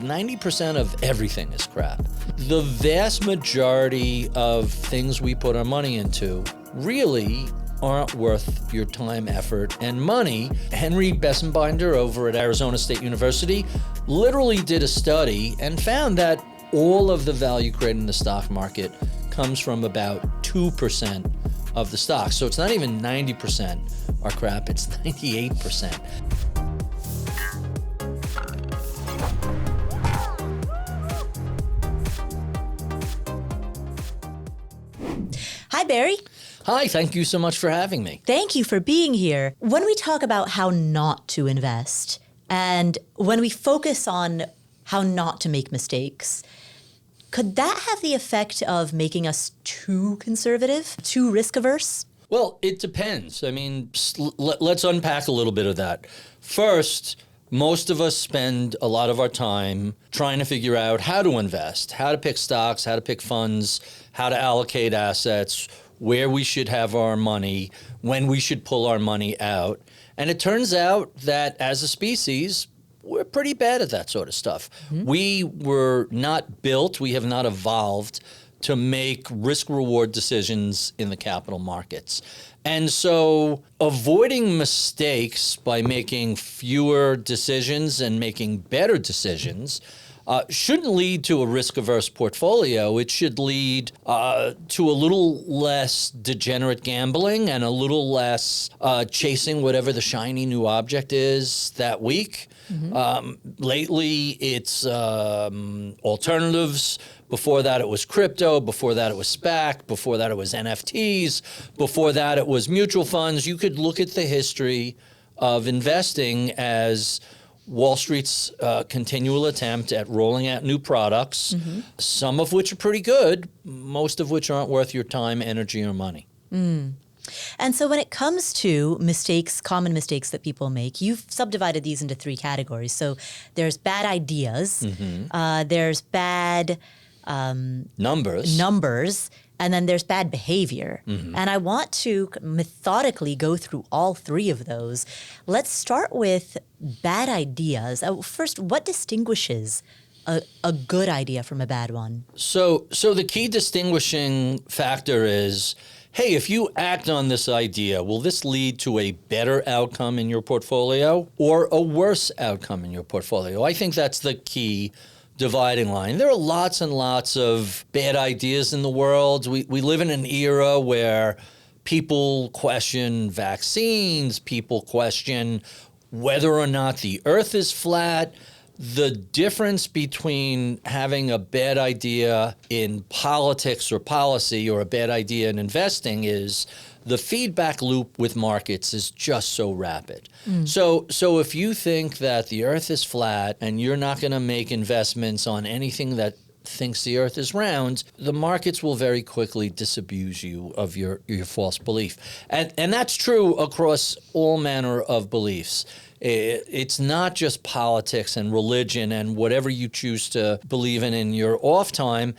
90% of everything is crap. The vast majority of things we put our money into really aren't worth your time, effort, and money. Henry Bessenbinder over at Arizona State University literally did a study and found that all of the value created in the stock market comes from about 2% of the stock. So it's not even 90% are crap, it's 98%. Hi, Barry. Hi, thank you so much for having me. Thank you for being here. When we talk about how not to invest, and when we focus on how not to make mistakes, could that have the effect of making us too conservative, too risk averse? Well, it depends. I mean, let's unpack a little bit of that. First, most of us spend a lot of our time trying to figure out how to invest, how to pick stocks, how to pick funds, how to allocate assets, where we should have our money, when we should pull our money out. And it turns out that as a species, we're pretty bad at that sort of stuff. Mm-hmm. We were not built, we have not evolved to make risk-reward decisions in the capital markets. And so avoiding mistakes by making fewer decisions and making better decisions shouldn't lead to a risk-averse portfolio. It should lead to a little less degenerate gambling and a little less chasing whatever the shiny new object is that week. Mm-hmm. Lately, it's alternatives. Before that, it was crypto. Before that, it was SPAC. Before that, it was NFTs. Before that, it was mutual funds. You could look at the history of investing as Wall Street's continual attempt at rolling out new products, mm-hmm. some of which are pretty good, most of which aren't worth your time, energy, or money. Mm. And so when it comes to mistakes, common mistakes that people make, you've subdivided these into three categories. So there's bad ideas, mm-hmm. There's bad numbers, and then there's bad behavior. Mm-hmm. And I want to methodically go through all three of those. Let's start with bad ideas. First, what distinguishes a good idea from a bad one? So the key distinguishing factor is, hey, if you act on this idea, will this lead to a better outcome in your portfolio or a worse outcome in your portfolio? I think that's the key dividing line. There are lots and lots of bad ideas in the world. We live in an era where people question vaccines, people question whether or not the earth is flat. The difference between having a bad idea in politics or policy or a bad idea in investing is the feedback loop with markets is just so rapid. Mm. So if you think that the earth is flat and you're not going to make investments on anything that thinks the earth is round, the markets will very quickly disabuse you of your false belief. And that's true across all manner of beliefs. It's not just politics and religion and whatever you choose to believe in your off time.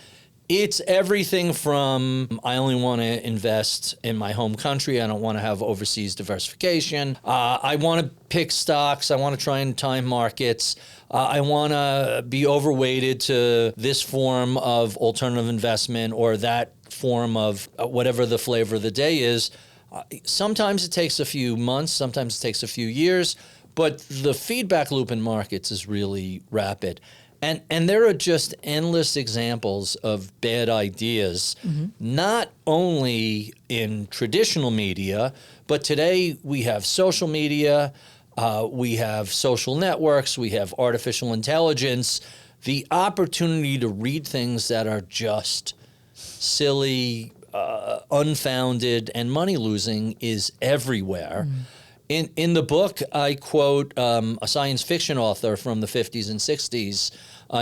It's everything from, I only want to invest in my home country. I don't want to have overseas diversification. I want to pick stocks. I want to try and time markets. I want to be overweighted to this form of alternative investment or that form of whatever the flavor of the day is. Sometimes it takes a few months. Sometimes it takes a few years. But the feedback loop in markets is really rapid. And there are just endless examples of bad ideas, mm-hmm. not only in traditional media, but today we have social media, we have social networks, we have artificial intelligence. The opportunity to read things that are just silly, unfounded, and money-losing is everywhere. Mm. In the book, I quote a science fiction author from the 50s and 60s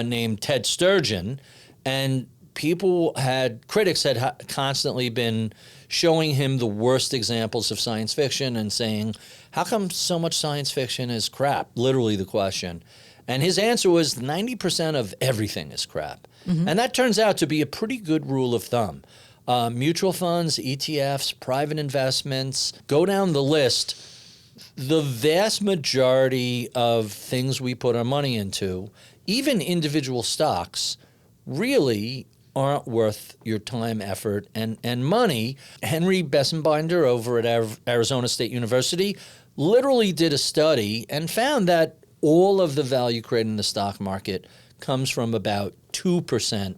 named Ted Sturgeon, and critics had constantly been showing him the worst examples of science fiction and saying, how come so much science fiction is crap? Literally the question. And his answer was 90% of everything is crap. Mm-hmm. And that turns out to be a pretty good rule of thumb. Mutual funds, ETFs, private investments, go down the list. The vast majority of things we put our money into even individual stocks really aren't worth your time, effort, and money. Henry Bessenbinder over at Arizona State University literally did a study and found that all of the value created in the stock market comes from about 2%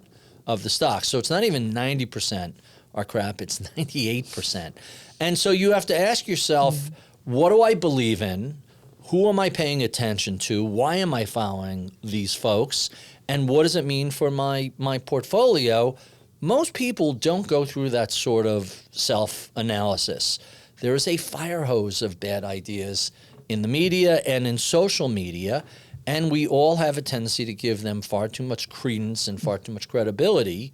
of the stocks. So it's not even 90% are crap, it's 98%. And so you have to ask yourself, what do I believe in? Who am I paying attention to? Why am I following these folks? And what does it mean for my portfolio? Most people don't go through that sort of self-analysis. There is a fire hose of bad ideas in the media and in social media, and we all have a tendency to give them far too much credence and far too much credibility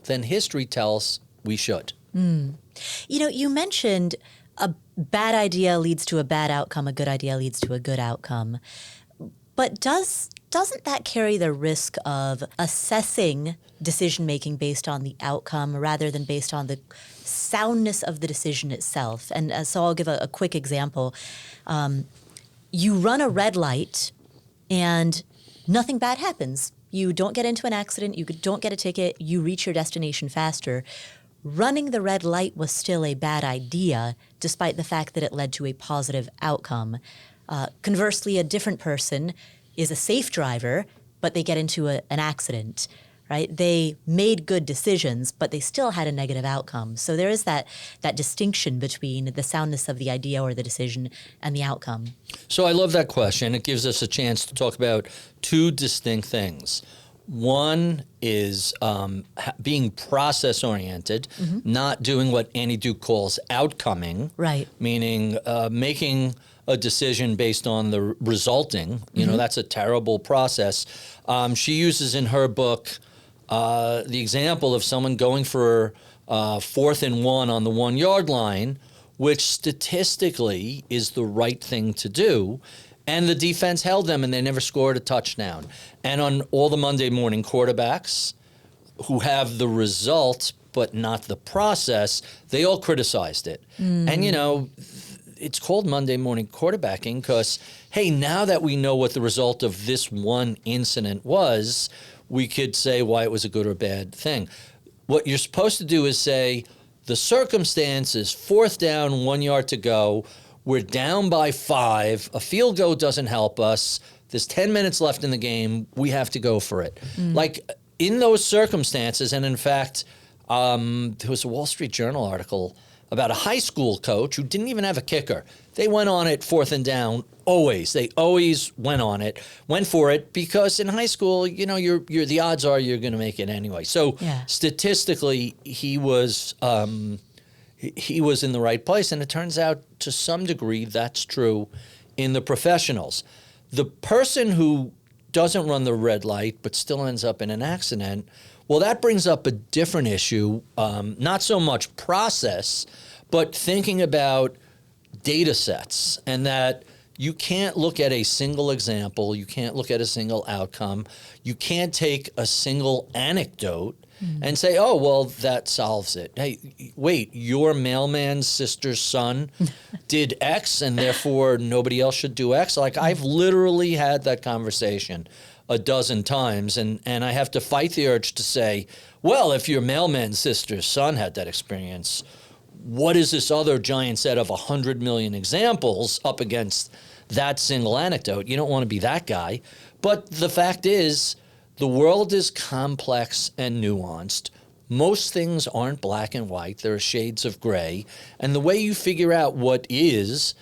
than history tells we should. You know, you mentioned a bad idea leads to a bad outcome, a good idea leads to a good outcome. But doesn't that carry the risk of assessing decision-making based on the outcome rather than based on the soundness of the decision itself? And so I'll give a quick example. You run a red light and nothing bad happens. You don't get into an accident, you don't get a ticket, you reach your destination faster. Running the red light was still a bad idea, despite the fact that it led to a positive outcome. Conversely, a different person is a safe driver, but they get into an accident, right? They made good decisions, but they still had a negative outcome. So there is that distinction between the soundness of the idea or the decision and the outcome. So I love that question. It gives us a chance to talk about two distinct things. One is being process-oriented, not doing what Annie Duke calls outcoming, right? Meaning making a decision based on the resulting. You know, that's a terrible process. She uses in her book the example of someone going for 4th and 1 on the 1 yard line, which statistically is the right thing to do. And the defense held them, and they never scored a touchdown. And on all the Monday morning quarterbacks who have the result but not the process, they all criticized it. And, you know, it's called Monday morning quarterbacking because, hey, now that we know what the result of this one incident was, we could say why it was a good or bad thing. What you're supposed to do is say, the circumstance is 4th down, 1 yard to go. We're down by 5. A field goal doesn't help us. There's 10 minutes left in the game. We have to go for it. Like in those circumstances, and in fact, there was a Wall Street Journal article about a high school coach who didn't even have a kicker. They went on it 4th and down always. They always went for it because in high school, you know, you're the odds are you're going to make it anyway. So statistically, he was in the right place, and it turns out to some degree that's true in the professionals. The person who doesn't run the red light but still ends up in an accident, well, that brings up a different issue, not so much process, but thinking about data sets, and that you can't look at a single example, you can't look at a single outcome, you can't take a single anecdote and say, oh, well, that solves it. Hey, wait, your mailman's sister's son did X and therefore nobody else should do X? Like, I've literally had that conversation a dozen times, and I have to fight the urge to say, well, if your mailman's sister's son had that experience, what is this other giant set of 100 million examples up against that single anecdote? You don't want to be that guy. But the fact is, the world is complex and nuanced. Most things aren't black and white. There are shades of gray. And the way you figure out what is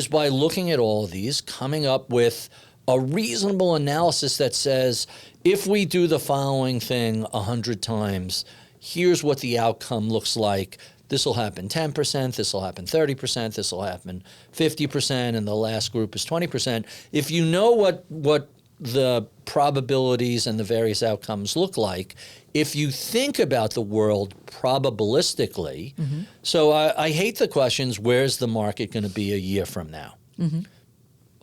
by looking at all of these, coming up with a reasonable analysis that says, if we do the following thing 100 times, here's what the outcome looks like. This will happen 10%, this will happen 30%, this will happen 50%, and the last group is 20%. If you know what the probabilities and the various outcomes look like, if you think about the world probabilistically, so I hate the questions, where's the market going to be a year from now?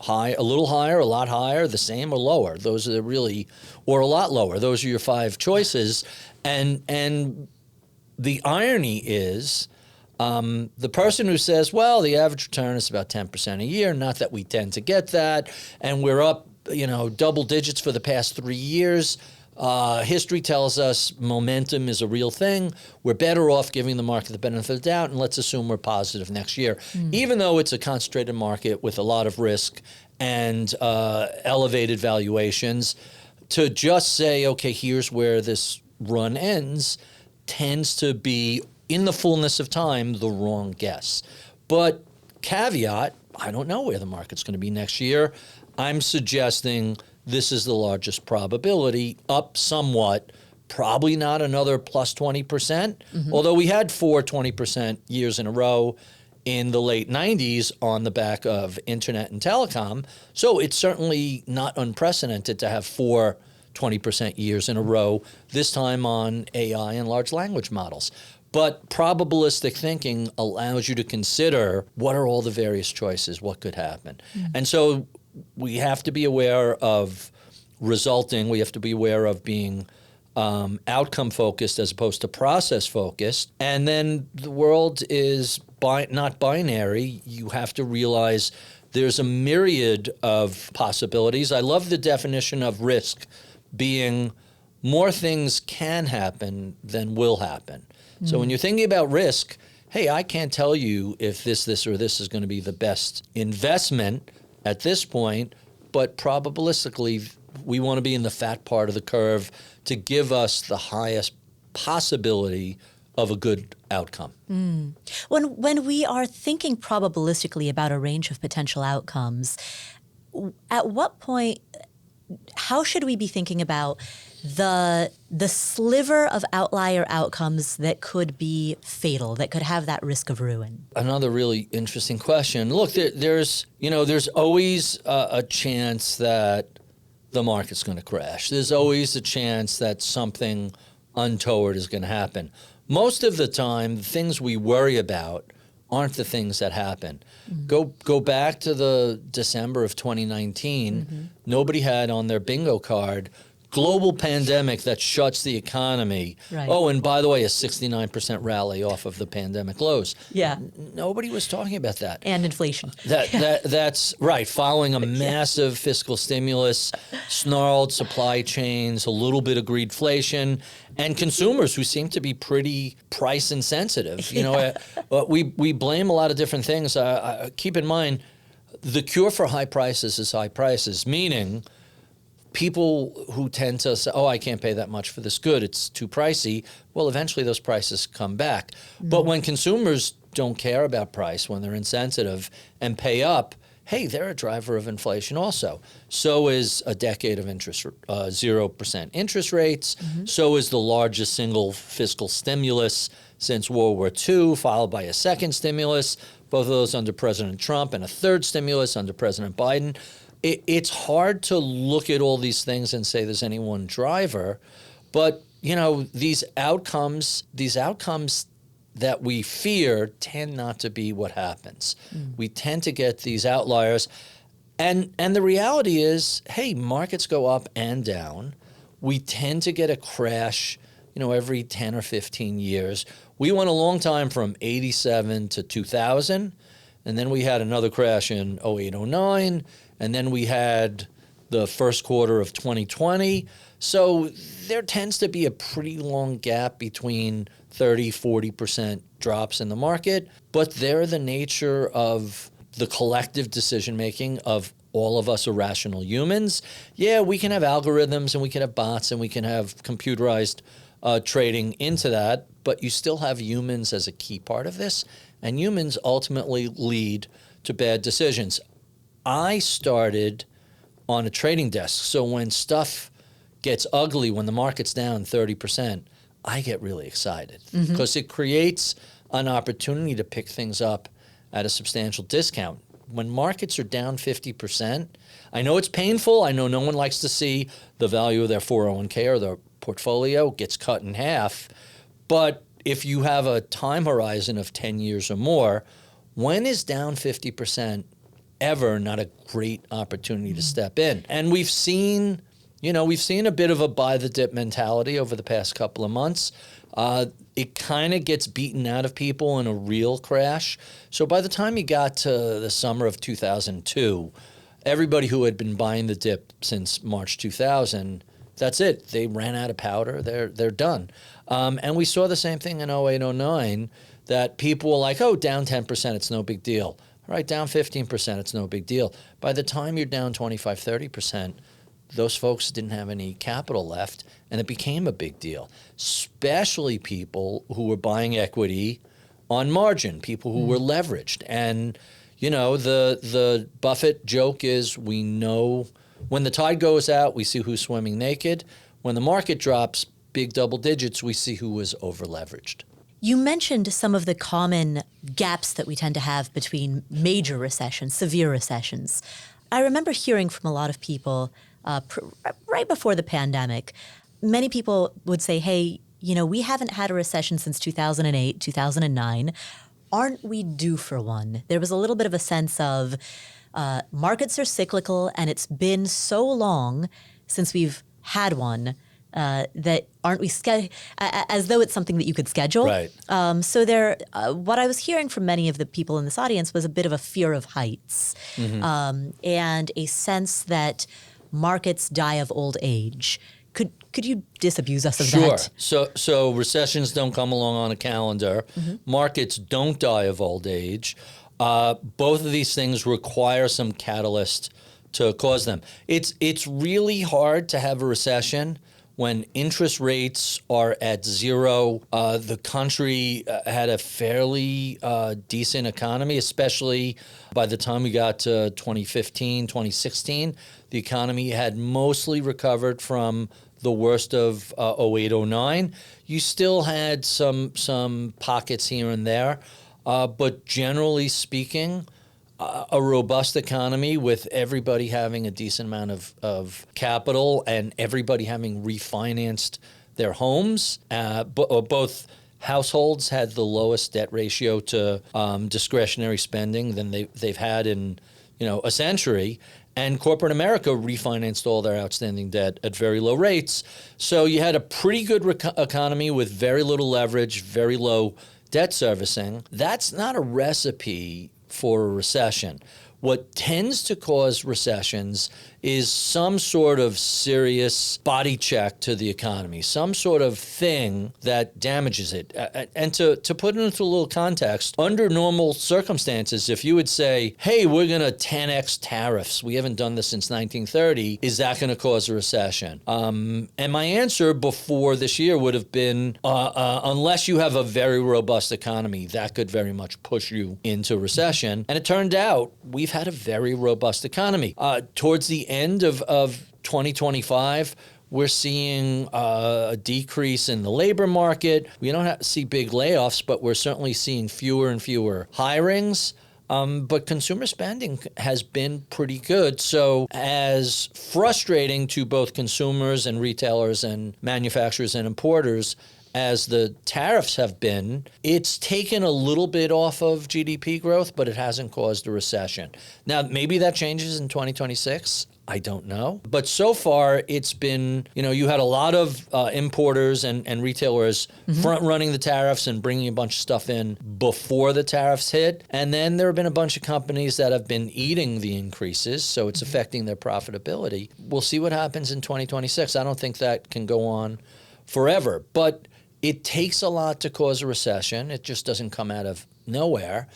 High, a little higher, a lot higher, the same, or lower? Those are really, or a lot lower. Those are your 5 choices. And the irony is, the person who says, well, the average return is about 10% a year, not that we tend to get that, and we're up double digits for the past 3 years. History tells us momentum is a real thing. We're better off giving the market the benefit of the doubt, and let's assume we're positive next year. Even though it's a concentrated market with a lot of risk and elevated valuations, to just say, okay, here's where this run ends, tends to be, in the fullness of time, the wrong guess. But caveat, I don't know where the market's going to be next year. I'm suggesting this is the largest probability, up somewhat, probably not another plus 20%, although we had 20% years in a row in the late 90s on the back of internet and telecom. So it's certainly not unprecedented to have 20% years in a row, this time on AI and large language models. But probabilistic thinking allows you to consider what are all the various choices, what could happen. And so we have to be aware of resulting, we have to be aware of being outcome focused as opposed to process focused. And then the world is not binary. You have to realize there's a myriad of possibilities. I love the definition of risk being more things can happen than will happen. So when you're thinking about risk, hey, I can't tell you if this, or this is going to be the best investment at this point, but probabilistically, we want to be in the fat part of the curve to give us the highest possibility of a good outcome. When we are thinking probabilistically about a range of potential outcomes, at what point, how should we be thinking about the sliver of outlier outcomes that could be fatal, that could have that risk of ruin? Another really interesting question. Look, there's always a chance that the market's going to crash. There's always a chance that something untoward is going to happen. Most of the time, the things we worry about aren't the things that happen. Go back to the December of 2019. Nobody had on their bingo card global pandemic that shuts the economy. Right. Oh, and by the way, a 69% rally off of the pandemic lows. Yeah. Nobody was talking about that. And inflation. That's right. Following a massive fiscal stimulus, snarled supply chains, a little bit of greedflation, and consumers who seem to be pretty price insensitive. We blame a lot of different things. Keep in mind, the cure for high prices is high prices, meaning people who tend to say, oh, I can't pay that much for this good, it's too pricey, well, eventually those prices come back. But when consumers don't care about price, when they're insensitive and pay up, hey, they're a driver of inflation also. So is a decade of 0% interest rates. So is the largest single fiscal stimulus since World War II, followed by a second stimulus, both of those under President Trump, and a third stimulus under President Biden. It's hard to look at all these things and say there's any one driver, but these outcomes that we fear tend not to be what happens. We tend to get these outliers, and the reality is, hey, markets go up and down. We tend to get a crash, every 10 or 15 years. We went a long time from 87 to 2000, and then we had another crash in 08, 09. And then we had the first quarter of 2020. So there tends to be a pretty long gap between 30, 40% drops in the market. But they're the nature of the collective decision-making of all of us irrational humans. Yeah, we can have algorithms and we can have bots and we can have computerized trading into that. But you still have humans as a key part of this. And humans ultimately lead to bad decisions. I started on a trading desk, so when stuff gets ugly, when the market's down 30%, I get really excited because it creates an opportunity to pick things up at a substantial discount. When markets are down 50%, I know it's painful. I know no one likes to see the value of their 401k or their portfolio gets cut in half. But if you have a time horizon of 10 years or more, when is down 50% ever not a great opportunity to step in? And we've seen a bit of a buy the dip mentality over the past couple of months. It kind of gets beaten out of people in a real crash. So by the time you got to the summer of 2002, everybody who had been buying the dip since March 2000, that's it. They ran out of powder. They're done. And we saw the same thing in 08, 09, that people were like, oh, down 10%, it's no big deal. All right, down 15%, it's no big deal. By the time you're down 25, 30%, those folks didn't have any capital left, and it became a big deal, especially people who were buying equity on margin, people who were leveraged. And, you know, the Buffett joke is, we know when the tide goes out, we see who's swimming naked. When the market drops big double digits, we see who was over leveraged. You mentioned some of the common gaps that we tend to have between major recessions, severe recessions. I remember hearing from a lot of people right before the pandemic, many people would say, hey, you know, we haven't had a recession since 2008, 2009. Aren't we due for one? There was a little bit of a sense of markets are cyclical, and it's been so long since we've had one that aren't we as though it's something that you could schedule. Right. So what I was hearing from many of the people in this audience was a bit of a fear of heights, and a sense that markets die of old age. Could you disabuse us of that? Sure. So recessions don't come along on a calendar. Markets don't die of old age. Both of these things require some catalyst to cause them. It's really hard to have a recession when interest rates are at zero. The country had a fairly decent economy, especially by the time we got to 2015, 2016. The economy had mostly recovered from the worst of 08, 09. You still had some pockets here and there, but generally speaking, a robust economy with everybody having a decent amount of capital and everybody having refinanced their homes. Both households had the lowest debt ratio to discretionary spending than they've had in a century. And corporate America refinanced all their outstanding debt at very low rates. So you had a pretty good economy with very little leverage, very low debt servicing. That's not a recipe for a recession. What tends to cause recessions is some sort of serious body check to the economy, some sort of thing that damages it. And to put it into a little context, under normal circumstances, if you would say, hey, we're going to 10x tariffs, we haven't done this since 1930, is that going to cause a recession? And my answer before this year would have been, unless you have a very robust economy, that could very much push you into recession. And it turned out we've had a very robust economy. Towards the end of 2025, we're seeing a decrease in the labor market. We don't see big layoffs, but we're certainly seeing fewer and fewer hirings. But consumer spending has been pretty good. So as frustrating to both consumers and retailers and manufacturers and importers as the tariffs have been, it's taken a little bit off of GDP growth, but it hasn't caused a recession. Now, maybe that changes in 2026. I don't know. But so far, it's been, you had a lot of importers and retailers front running the tariffs and bringing a bunch of stuff in before the tariffs hit. And then there have been a bunch of companies that have been eating the increases, so it's affecting their profitability. We'll see what happens in 2026. I don't think that can go on forever. But it takes a lot to cause a recession. It just doesn't come out of nowhere.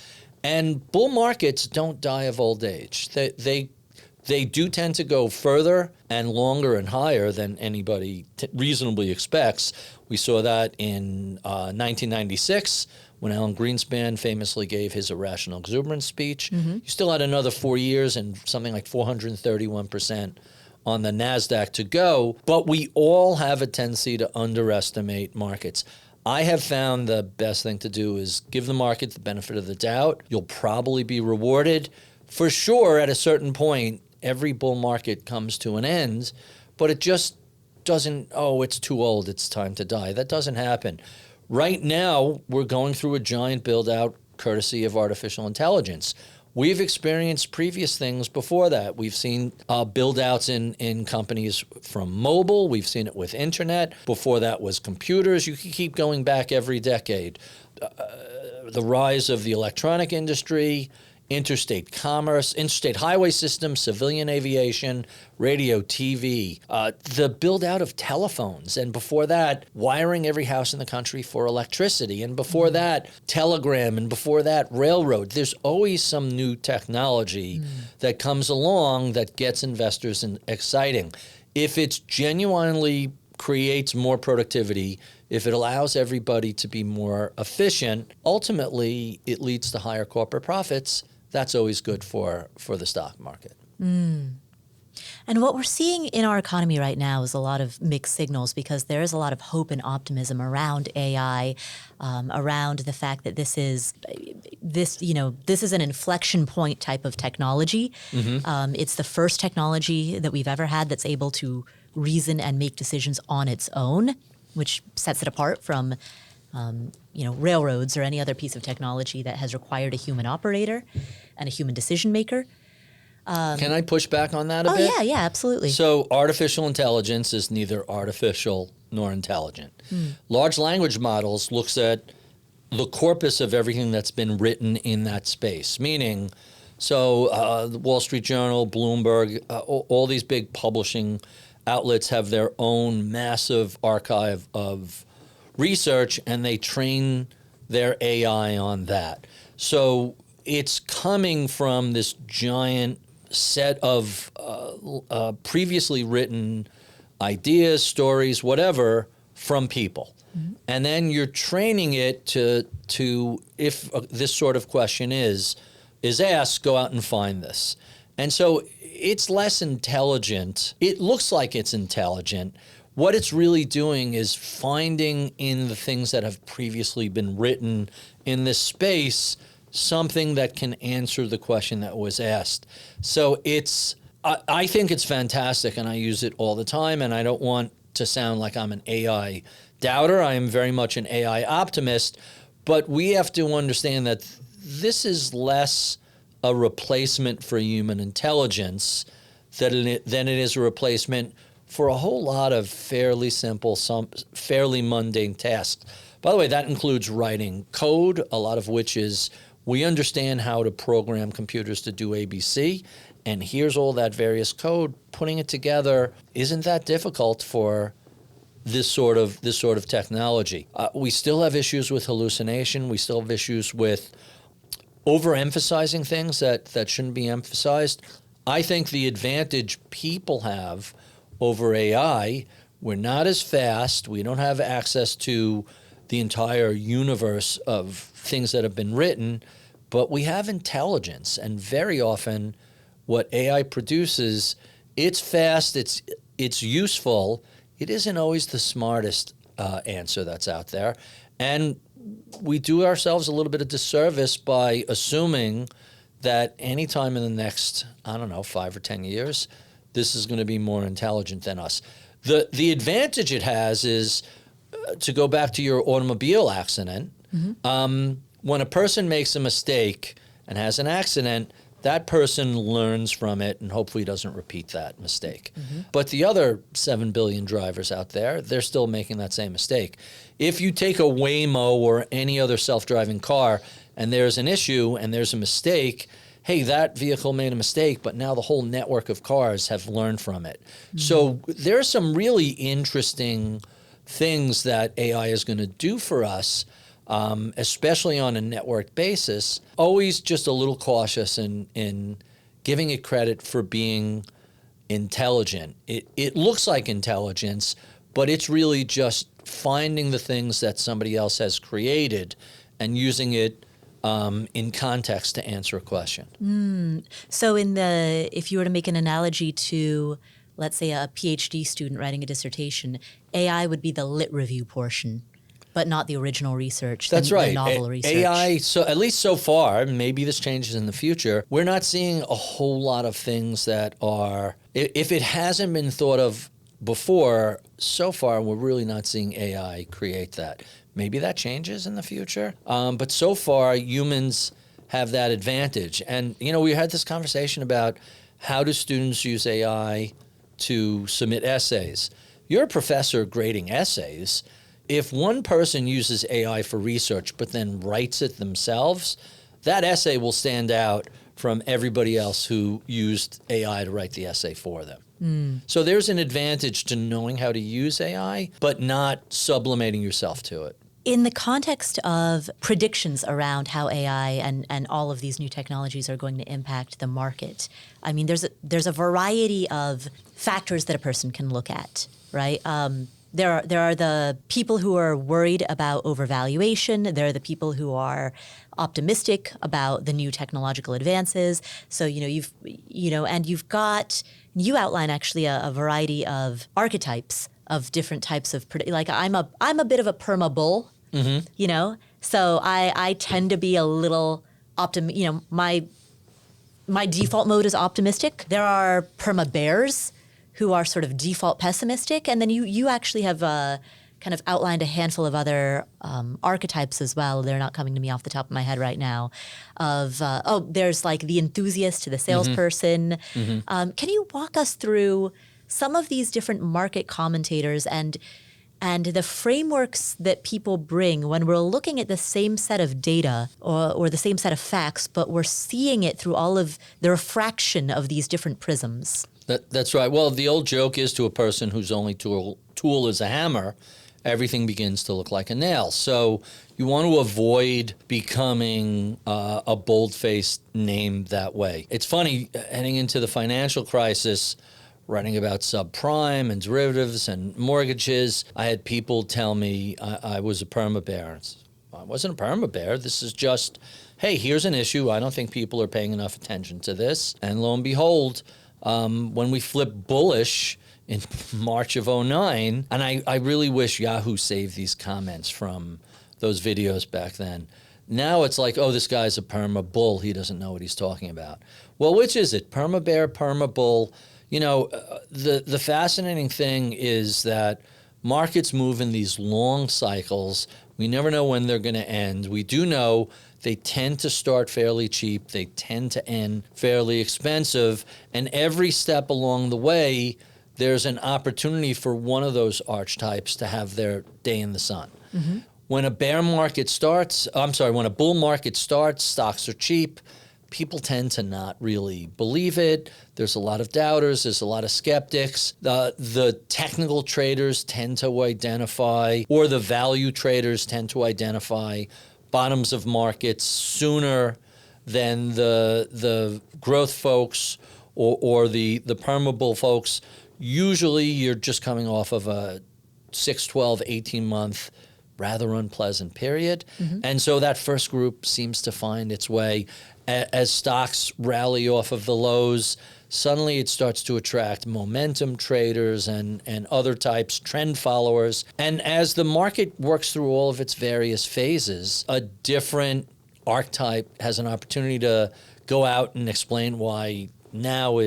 And bull markets don't die of old age. They do tend to go further and longer and higher than anybody reasonably expects. We saw that in 1996 when Alan Greenspan famously gave his irrational exuberance speech. You still had another 4 years and something like 431% on the NASDAQ to go, but we all have a tendency to underestimate markets. I have found the best thing to do is give the market the benefit of the doubt. You'll probably be rewarded. For sure, at a certain point, every bull market comes to an end, but it just doesn't, it's too old, it's time to die. That doesn't happen. Right now, we're going through a giant build-out courtesy of artificial intelligence. We've experienced previous things before that. We've seen build-outs in companies from mobile. We've seen it with internet. Before that was computers. You can keep going back every decade. The rise of the electronic industry interstate commerce, interstate highway systems, civilian aviation, radio, TV, the build out of telephones. And before that, wiring every house in the country for electricity. And before that, telegram. And before that, railroad. There's always some new technology that comes along that gets investors exciting. If it's genuinely creates more productivity, if it allows everybody to be more efficient, ultimately it leads to higher corporate profits. That's always good for the stock market. And what we're seeing in our economy right now is a lot of mixed signals, because there is a lot of hope and optimism around AI, around the fact that this is an inflection point type of technology. It's the first technology that we've ever had that's able to reason and make decisions on its own, which sets it apart from railroads or any other piece of technology that has required a human operator and a human decision maker. Can I push back on that a bit? Yeah, absolutely. So artificial intelligence is neither artificial nor intelligent. Large language models looks at the corpus of everything that's been written in that space, meaning, the Wall Street Journal, Bloomberg, all these big publishing outlets have their own massive archive of research, and they train their AI on that. So it's coming from this giant set of previously written ideas, stories, whatever, from people. And then you're training it to if this sort of question is asked, go out and find this. And so it's less intelligent. It looks like it's intelligent. What it's really doing is finding in the things that have previously been written in this space something that can answer the question that was asked. So I think it's fantastic, and I use it all the time, and I don't want to sound like I'm an AI doubter. I am very much an AI optimist, but we have to understand that this is less a replacement for human intelligence than it is a replacement for a whole lot of fairly simple, some fairly mundane tasks. By the way, that includes writing code, a lot of which is we understand how to program computers to do ABC, and here's all that various code. Putting it together isn't that difficult for this sort of technology. We still have issues with hallucination. We still have issues with overemphasizing things that shouldn't be emphasized. I think the advantage people have over AI, we're not as fast. We don't have access to the entire universe of things that have been written, but we have intelligence. And very often what AI produces, it's fast, it's useful. It isn't always the smartest answer that's out there. And we do ourselves a little bit of disservice by assuming that anytime in the next, 5 or 10 years, this is going to be more intelligent than us. The advantage it has is, to go back to your automobile accident, when a person makes a mistake and has an accident, that person learns from it and hopefully doesn't repeat that mistake. But the other 7 billion drivers out there, they're still making that same mistake. If you take a Waymo or any other self-driving car and there's an issue and there's a mistake, hey, that vehicle made a mistake, but now the whole network of cars have learned from it. So there's some really interesting things that AI is going to do for us, especially on a network basis. Always just a little cautious in giving it credit for being intelligent. It looks like intelligence, but it's really just finding the things that somebody else has created and using it in context to answer a question. So if you were to make an analogy to, let's say, a PhD student writing a dissertation, AI would be the lit review portion, but not the original research. That's right. The novel research. AI, so at least so far, maybe this changes in the future, we're not seeing a whole lot of things that are, if it hasn't been thought of before, so far we're really not seeing AI create that. Maybe that changes in the future, but so far humans have that advantage. And we had this conversation about how do students use AI to submit essays. You're a professor grading essays. If one person uses AI for research but then writes it themselves, that essay will stand out from everybody else who used AI to write the essay for them. So there's an advantage to knowing how to use AI, but not sublimating yourself to it. In the context of predictions around how AI and all of these new technologies are going to impact the market, I mean, there's a variety of factors that a person can look at, right? There are the people who are worried about overvaluation. There are the people who are optimistic about the new technological advances. So you outline actually a variety of archetypes of different types of like I'm a bit of a perma bull, so I tend to be a little my default mode is optimistic. There are perma bears who are sort of default pessimistic, and then you actually have kind of outlined a handful of other archetypes as well. They're not coming to me off the top of my head right now. There's like the enthusiast to the salesperson. Can you walk us through some of these different market commentators and the frameworks that people bring when we're looking at the same set of data or the same set of facts, but we're seeing it through all of the refraction of these different prisms? That's right. Well, the old joke is to a person whose only tool is a hammer, everything begins to look like a nail. So you want to avoid becoming a bold-faced name that way. It's funny, heading into the financial crisis, writing about subprime and derivatives and mortgages, I had people tell me I was a perma bear. I wasn't a perma bear. This is just, hey, here's an issue. I don't think people are paying enough attention to this. And lo and behold, when we flipped bullish in March of 2009, and I really wish Yahoo saved these comments from those videos back then. Now it's like, oh, this guy's a perma bull. He doesn't know what he's talking about. Well, which is it? Perma bear, perma bull? The fascinating thing is that markets move in these long cycles. We never know when they're going to end. We do know they tend to start fairly cheap. They tend to end fairly expensive. And every step along the way, there's an opportunity for one of those archetypes to have their day in the sun. When a bull market starts, stocks are cheap. People tend to not really believe it. There's a lot of doubters. There's a lot of skeptics. The technical traders tend to identify, or the value traders tend to identify bottoms of markets sooner than the growth folks or the perma bull folks. Usually you're just coming off of a 6, 12, 18-month rather unpleasant period. And so that first group seems to find its way. As stocks rally off of the lows, suddenly it starts to attract momentum traders and other types, trend followers. And as the market works through all of its various phases, a different archetype has an opportunity to go out and explain why now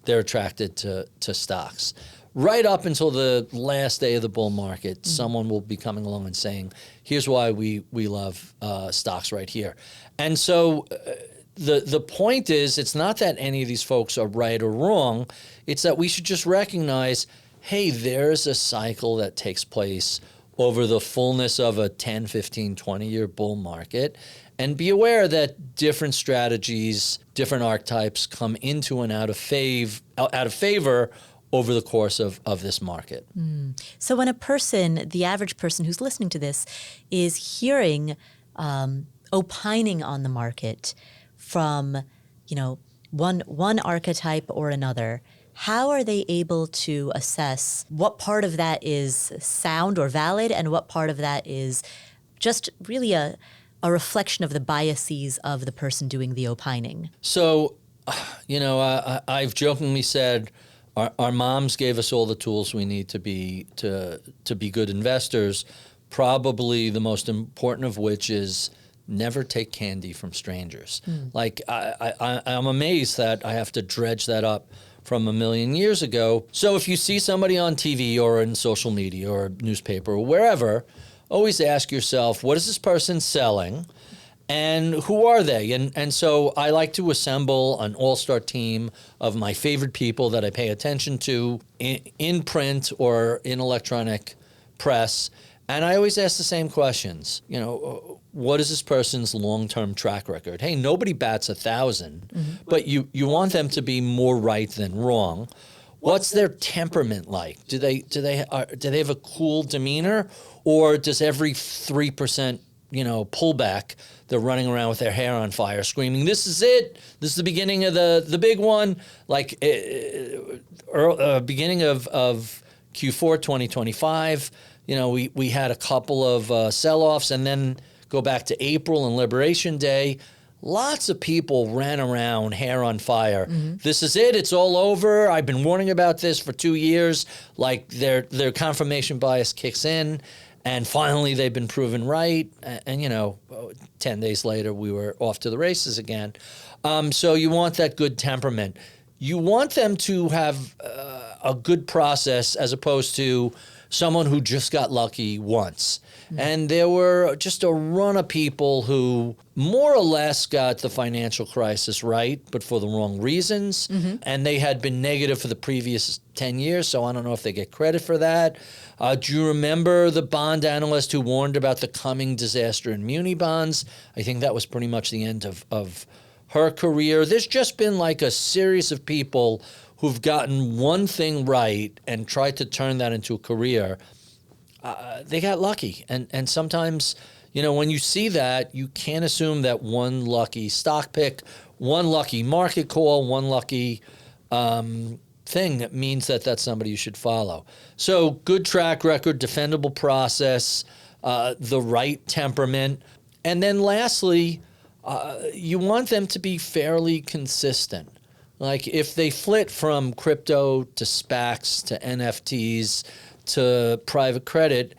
they're attracted to stocks. Right up until the last day of the bull market, someone will be coming along and saying, here's why we love stocks right here. And so the point is, it's not that any of these folks are right or wrong. It's that we should just recognize, hey, there's a cycle that takes place over the fullness of a 10, 15, 20-year bull market. And be aware that different strategies, different archetypes come into and out of favor over the course of this market. So when the average person who's listening to this is hearing opining on the market from, one archetype or another, how are they able to assess what part of that is sound or valid and what part of that is just really a reflection of the biases of the person doing the opining? So, I've jokingly said our moms gave us all the tools we need to be good investors, probably the most important of which is never take candy from strangers. Like, I'm amazed that I have to dredge that up from a million years ago. So if you see somebody on TV or in social media or newspaper or wherever, always ask yourself, what is this person selling and who are they? And so I like to assemble an all-star team of my favorite people that I pay attention to in print or in electronic press. And I always ask the same questions. What is this person's long-term track record? Hey, nobody bats 1,000, but you want them to be more right than wrong. What's their temperament like? Do they have a cool demeanor, or does every 3% pullback they're running around with their hair on fire, screaming, "This is it! This is the beginning of the big one!" Like beginning of Q4 2025. We had a couple of sell-offs, and then go back to April and Liberation Day. Lots of people ran around, hair on fire. This is it. It's all over. I've been warning about this for 2 years. Like their confirmation bias kicks in, and finally they've been proven right. And 10 days later, we were off to the races again. So you want that good temperament. You want them to have a good process as opposed to someone who just got lucky once. And there were just a run of people who more or less got the financial crisis right, but for the wrong reasons. And they had been negative for the previous 10 years, so I don't know if they get credit for that. Do you remember the bond analyst who warned about the coming disaster in muni bonds? I think that was pretty much the end of her career. There's just been like a series of people who've gotten one thing right and tried to turn that into a career. They got lucky. And sometimes, when you see that, you can't assume that one lucky stock pick, one lucky market call, one lucky thing that means that that's somebody you should follow. So good track record, defendable process, the right temperament. And then lastly, you want them to be fairly consistent. Like if they flit from crypto to SPACs to NFTs to private credit,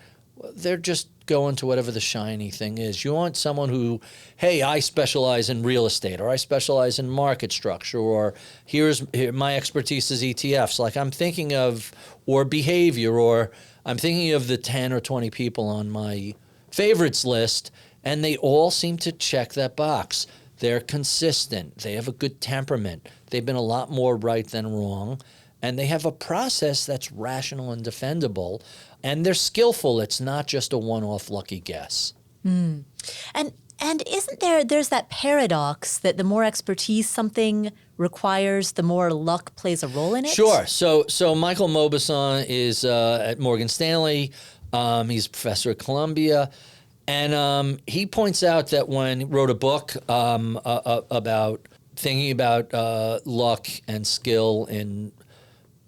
they're just going to whatever the shiny thing is. You want someone who, hey, I specialize in real estate, or I specialize in market structure, or here my expertise is ETFs. Like I'm thinking of, or behavior, or I'm thinking of the 10 or 20 people on my favorites list, and they all seem to check that box. They're consistent. They have a good temperament. They've been a lot more right than wrong. And they have a process that's rational and defendable. And they're skillful. It's not just a one-off lucky guess. And isn't there's that paradox that the more expertise something requires, the more luck plays a role in it? Sure. So Michael Mauboussin is at Morgan Stanley. He's a professor at Columbia. And he points out that when he wrote a book about thinking about luck and skill in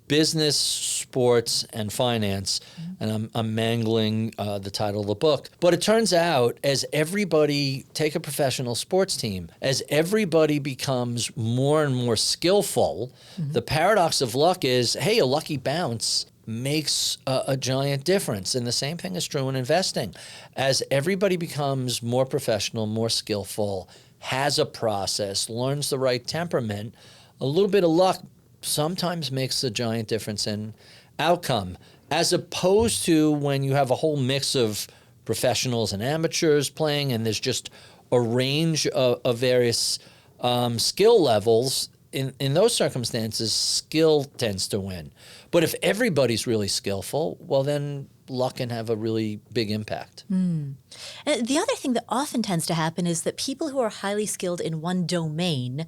business, sports, and finance, and I'm mangling the title of the book. But it turns out, as everybody, take a professional sports team, as everybody becomes more and more skillful, the paradox of luck is, hey, a lucky bounce makes a giant difference. And the same thing is true in investing. As everybody becomes more professional, more skillful, has a process, learns the right temperament, a little bit of luck sometimes makes a giant difference in outcome, as opposed to when you have a whole mix of professionals and amateurs playing, and there's just a range of various skill levels. In those circumstances, skill tends to win. But if everybody's really skillful, well, then luck can have a really big impact. And the other thing that often tends to happen is that people who are highly skilled in one domain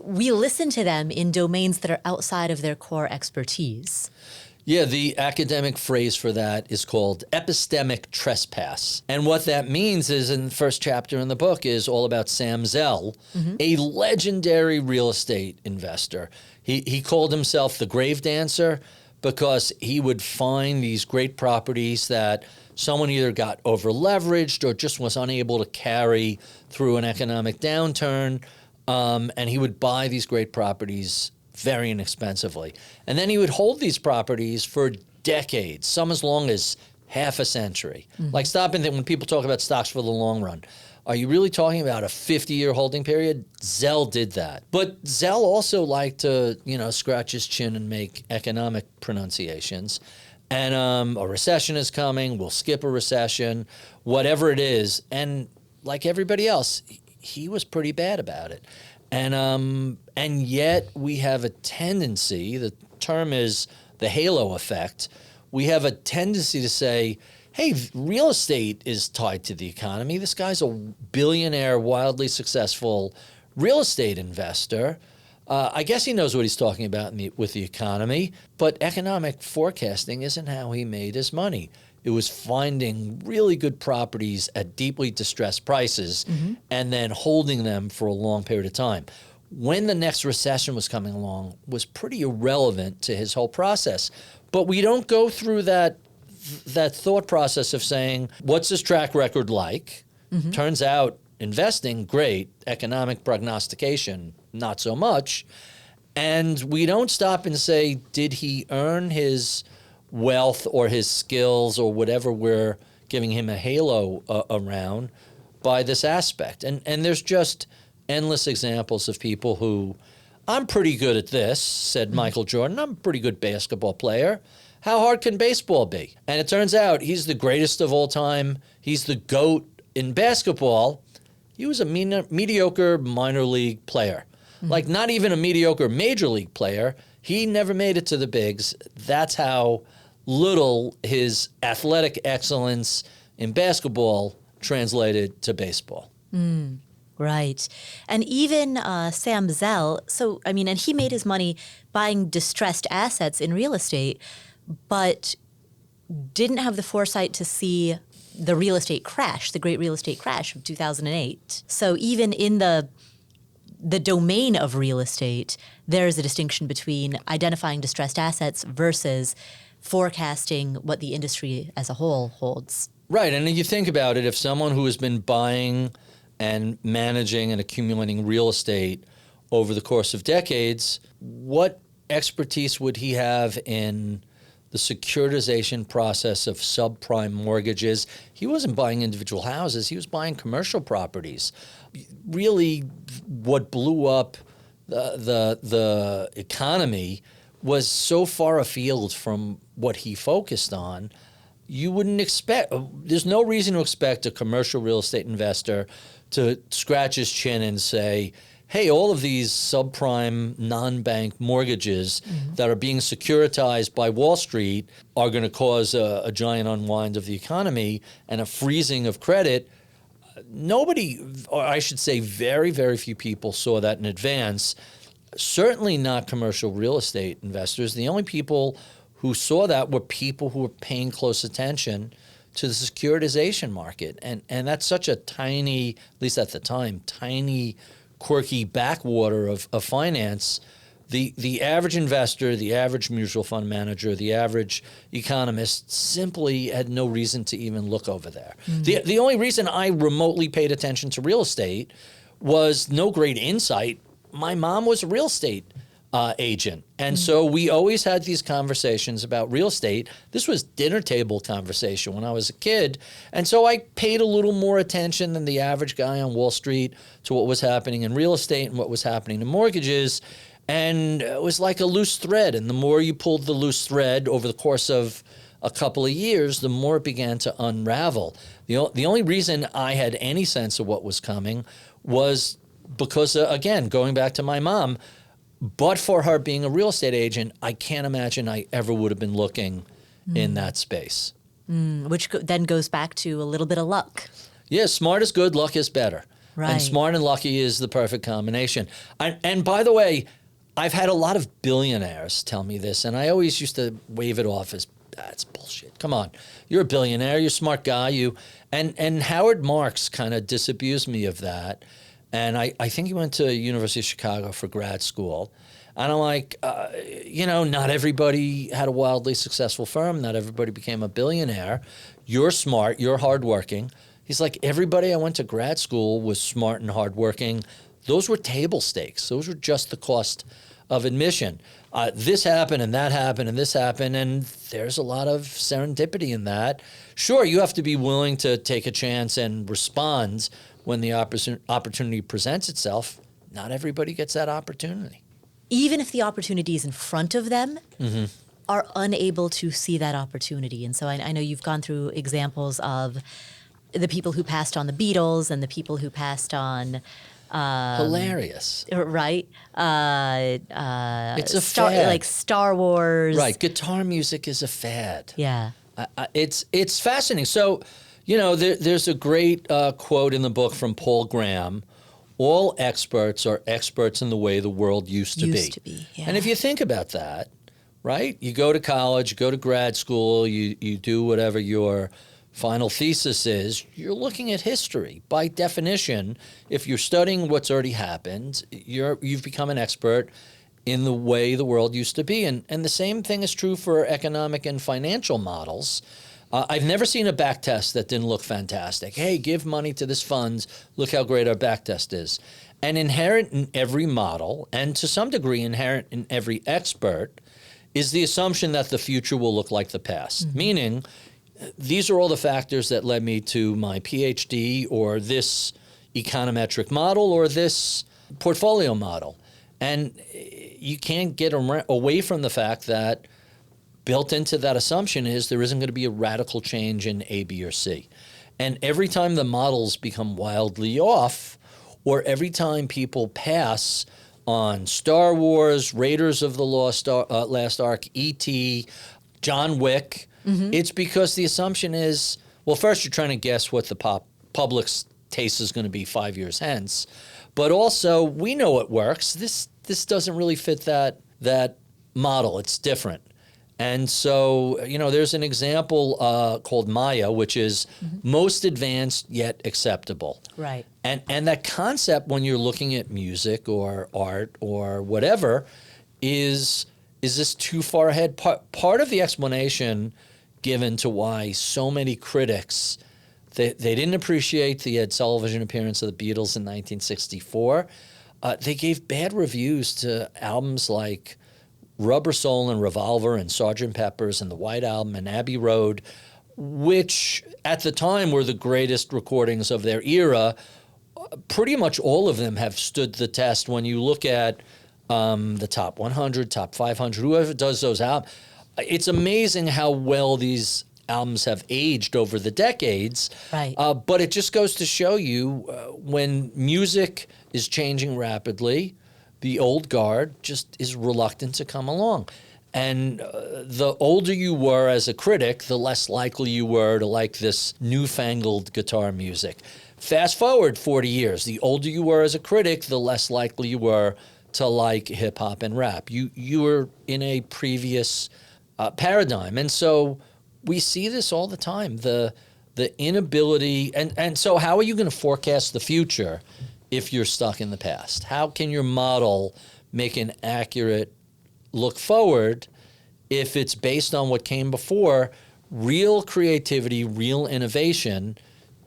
we listen to them in domains that are outside of their core expertise. Yeah, the academic phrase for that is called epistemic trespass. And what that means is, in the first chapter in the book, is all about Sam Zell, a legendary real estate investor. He called himself the grave dancer because he would find these great properties that someone either got over-leveraged or just was unable to carry through an economic downturn, and he would buy these great properties very inexpensively. And then he would hold these properties for decades, some as long as half a century. Like, stop and think, when people talk about stocks for the long run, are you really talking about a 50-year holding period? Zell did that. But Zell also liked to, scratch his chin and make economic pronunciations. And a recession is coming, we'll skip a recession, whatever it is. And like everybody else, he was pretty bad about it. And yet we have a tendency, the term is the halo effect, we have a tendency to say, hey, real estate is tied to the economy. This guy's a billionaire, wildly successful real estate investor. I guess he knows what he's talking about with the economy, but economic forecasting isn't how he made his money. It was finding really good properties at deeply distressed prices and then holding them for a long period of time. When the next recession was coming along was pretty irrelevant to his whole process. But we don't go through that thought process of saying, what's his track record like? Turns out investing, great. Economic prognostication, not so much. And we don't stop and say, did he earn his wealth or his skills or whatever we're giving him a halo around by this aspect? And there's just endless examples of people who, I'm pretty good at this, said Michael Jordan. I'm a pretty good basketball player. How hard can baseball be? And it turns out he's the greatest of all time. He's the GOAT in basketball. He was a mediocre minor league player. Like not even a mediocre major league player. He never made it to the bigs. That's how little his athletic excellence in basketball translated to baseball. Right. And even Sam Zell, and he made his money buying distressed assets in real estate, but didn't have the foresight to see the real estate crash, the great real estate crash of 2008. So even in the domain of real estate, there's a distinction between identifying distressed assets versus forecasting what the industry as a whole holds. Right. And you think about it, if someone who has been buying and managing and accumulating real estate over the course of decades, what expertise would he have in the securitization process of subprime mortgages? He wasn't buying individual houses. He was buying commercial properties. Really, what blew up the economy was so far afield from what he focused on. You wouldn't expect, there's no reason to expect a commercial real estate investor to scratch his chin and say, hey, all of these subprime non-bank mortgages that are being securitized by Wall Street are going to cause a giant unwind of the economy and a freezing of credit. Nobody, or I should say very, very few people saw that in advance. Certainly not commercial real estate investors. The only people who saw that were people who were paying close attention to the securitization market. And that's such a tiny, at least at the time, tiny, quirky backwater of finance. The average investor, the average mutual fund manager, the average economist simply had no reason to even look over there. The only reason I remotely paid attention to real estate was no great insight. My mom was a real estate agent. And so we always had these conversations about real estate. This was dinner table conversation when I was a kid. And so I paid a little more attention than the average guy on Wall Street to what was happening in real estate and what was happening in mortgages. And it was like a loose thread. And the more you pulled the loose thread over the course of a couple of years, the more it began to unravel. The only reason I had any sense of what was coming was because, again, going back to my mom, but for her being a real estate agent, I can't imagine I ever would have been looking in that space. Which then goes back to a little bit of luck. Yeah, smart is good, luck is better. Right. And smart and lucky is the perfect combination. And by the way, I've had a lot of billionaires tell me this, and I always used to wave it off as, that's bullshit. Come on, you're a billionaire, you're a smart guy. And Howard Marks kind of disabused me of that. And I think he went to University of Chicago for grad school. And I'm like, not everybody had a wildly successful firm. Not everybody became a billionaire. You're smart. You're hardworking. He's like, everybody I went to grad school was smart and hardworking. Those were table stakes. Those were just the cost of admission. This happened and that happened and this happened. And there's a lot of serendipity in that. Sure, you have to be willing to take a chance and respond when the opportunity presents itself. Not everybody gets that opportunity. Even if the opportunity is in front of them, are unable to see that opportunity. And so I know you've gone through examples of the people who passed on the Beatles and the people who passed on... hilarious. Right? It's a fad. Like Star Wars. Right. Guitar music is a fad. Yeah. It's fascinating. So, there's a great quote in the book from Paul Graham. All experts are experts in the way the world used to be. Used to be, yeah. And if you think about that, right? You go to college, you go to grad school, you do whatever your final thesis is, you're looking at history. By definition, if you're studying what's already happened, you've become an expert in the way the world used to be. And the same thing is true for economic and financial models. I've never seen a back test that didn't look fantastic. Hey, give money to this fund. Look how great our back test is. And inherent in every model, and to some degree inherent in every expert, is the assumption that the future will look like the past. Mm-hmm. Meaning, these are all the factors that led me to my PhD or this econometric model or this portfolio model. And you can't get away from the fact that built into that assumption is there isn't going to be a radical change in A, B, or C. And every time the models become wildly off, or every time people pass on Star Wars, Raiders of the Last Ark, E.T., John Wick, it's because the assumption is, well, first you're trying to guess what the public's taste is going to be 5 years hence. But also, we know it works. This doesn't really fit that model. It's different. And so, there's an example called Maya, which is most advanced yet acceptable. Right. And that concept, when you're looking at music or art or whatever, is this too far ahead? Part of the explanation given to why so many critics, they didn't appreciate the Ed Sullivan appearance of the Beatles in 1964. They gave bad reviews to albums like Rubber Soul and Revolver and Sgt. Pepper's and the White Album and Abbey Road, which at the time were the greatest recordings of their era. Pretty much all of them have stood the test when you look at the top 100, top 500, whoever does those albums. It's amazing how well these albums have aged over the decades. Right. But it just goes to show you when music is changing rapidly, the old guard just is reluctant to come along. And the older you were as a critic, the less likely you were to like this newfangled guitar music. Fast forward 40 years, the older you were as a critic, the less likely you were to like hip hop and rap. You were in a previous paradigm. And so we see this all the time, the inability. And so how are you going to forecast the future if you're stuck in the past? How can your model make an accurate look forward if it's based on what came before? Real creativity, real innovation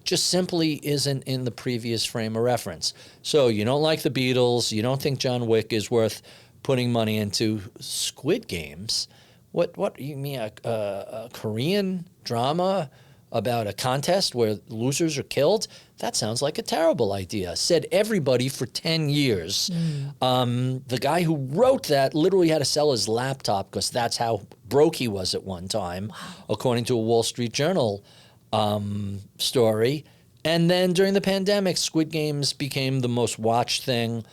just simply isn't in the previous frame of reference. So you don't like the Beatles, you don't think John Wick is worth putting money into. Squid Games? What you mean, a Korean drama about a contest where losers are killed? That sounds like a terrible idea. Said everybody for 10 years. The guy who wrote that literally had to sell his laptop because that's how broke he was at one time, according to a Wall Street Journal story. And then during the pandemic, Squid Games became the most watched thing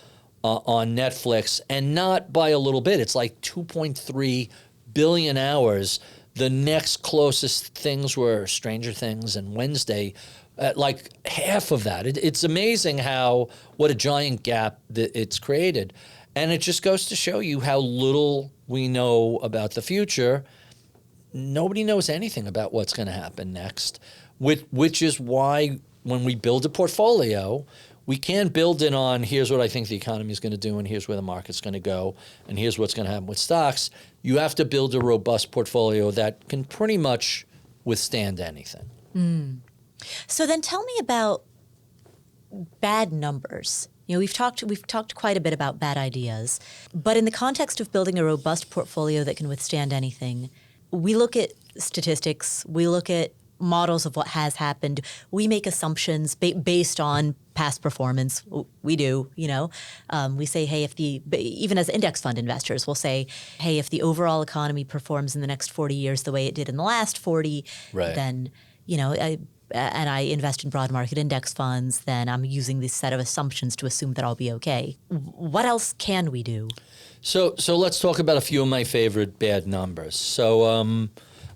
on Netflix, and not by a little bit. It's like 2.3 billion hours. The next closest things were Stranger Things and Wednesday, like half of that. It's amazing what a giant gap that it's created. And it just goes to show you how little we know about the future. Nobody knows anything about what's going to happen next, which is why when we build a portfolio, we can't build it on here's what I think the economy is going to do and here's where the market's going to go and here's what's going to happen with stocks. You have to build a robust portfolio that can pretty much withstand anything. So then tell me about bad numbers. We've talked quite a bit about bad ideas, but in the context of building a robust portfolio that can withstand anything, we look at statistics, we look at models of what has happened. We make assumptions based on past performance. We do, we say, hey, even as index fund investors, we'll say, hey, if the overall economy performs in the next 40 years the way it did in the last 40, right, then, and I invest in broad market index funds, then I'm using this set of assumptions to assume that I'll be okay. What else can we do? So let's talk about a few of my favorite bad numbers. So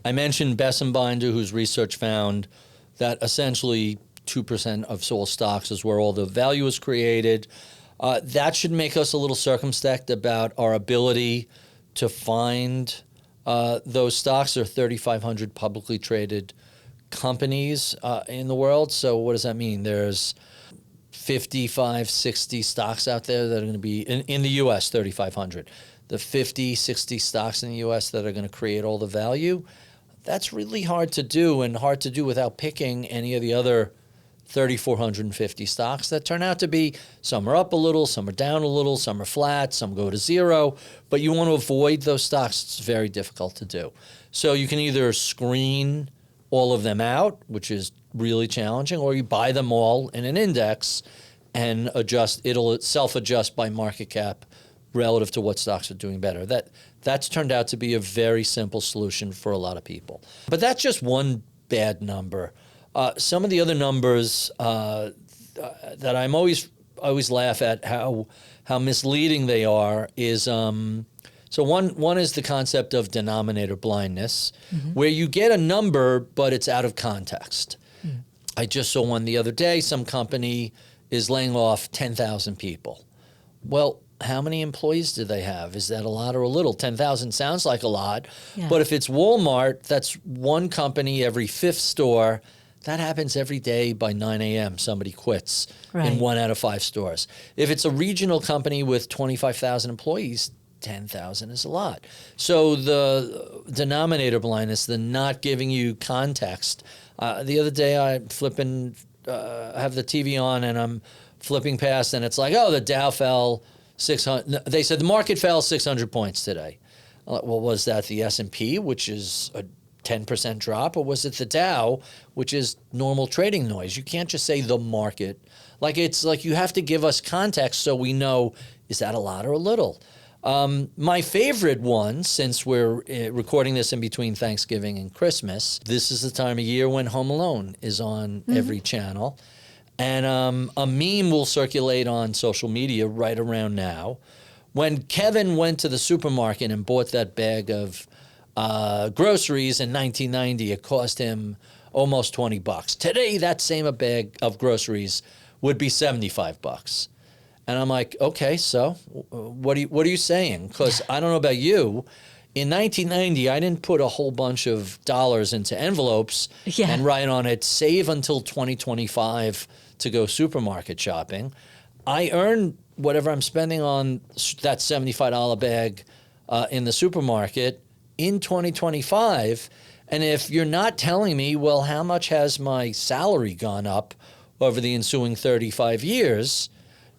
I mentioned Bessenbinder, whose research found that essentially 2% of all stocks is where all the value is created. That should make us a little circumspect about our ability to find those stocks. There are 3,500 publicly traded companies in the world. So what does that mean? There's 55, 60 stocks out there that are going to be, in the U.S., 3,500. The 50, 60 stocks in the U.S. that are going to create all the value, that's really hard to do, and hard to do without picking any of the other 3,450 stocks that turn out to be, some are up a little, some are down a little, some are flat, some go to zero, but you want to avoid those stocks. It's very difficult to do. So you can either screen all of them out, which is really challenging, or you buy them all in an index and adjust. It'll self-adjust by market cap relative to what stocks are doing better. That's turned out to be a very simple solution for a lot of people. But that's just one bad number. Some of the other numbers that I'm always laugh at how misleading they are is so one is the concept of denominator blindness, where you get a number but it's out of context. I just saw one the other day. Some company is laying off 10,000 people. Well, how many employees do they have? Is that a lot or a little? 10,000 sounds like a lot, but if it's Walmart, that's one company every fifth store. That happens every day by 9 a.m. Somebody quits in 1 out of 5 stores. If it's a regional company with 25,000 employees, 10,000 is a lot. So the denominator blindness, the not giving you context. The other day I have the TV on and I'm flipping past and it's like, oh, the Dow fell 600. They said the market fell 600 points today. Well, was that the S&P, which is a 10% drop, or was it the Dow, which is normal trading noise? You can't just say the market. It's like you have to give us context so we know, is that a lot or a little? My favorite one, since we're recording this in between Thanksgiving and Christmas, this is the time of year when Home Alone is on every channel. And a meme will circulate on social media right around now. When Kevin went to the supermarket and bought that bag of groceries in 1990, it cost him almost $20. Today, that same bag of groceries would be $75. And I'm like, okay, so what are you saying? Because I don't know about you. In 1990, I didn't put a whole bunch of dollars into envelopes and write on it, save until 2025 to go supermarket shopping. I earn whatever I'm spending on that $75 bag in the supermarket in 2025. And if you're not telling me, well, how much has my salary gone up over the ensuing 35 years,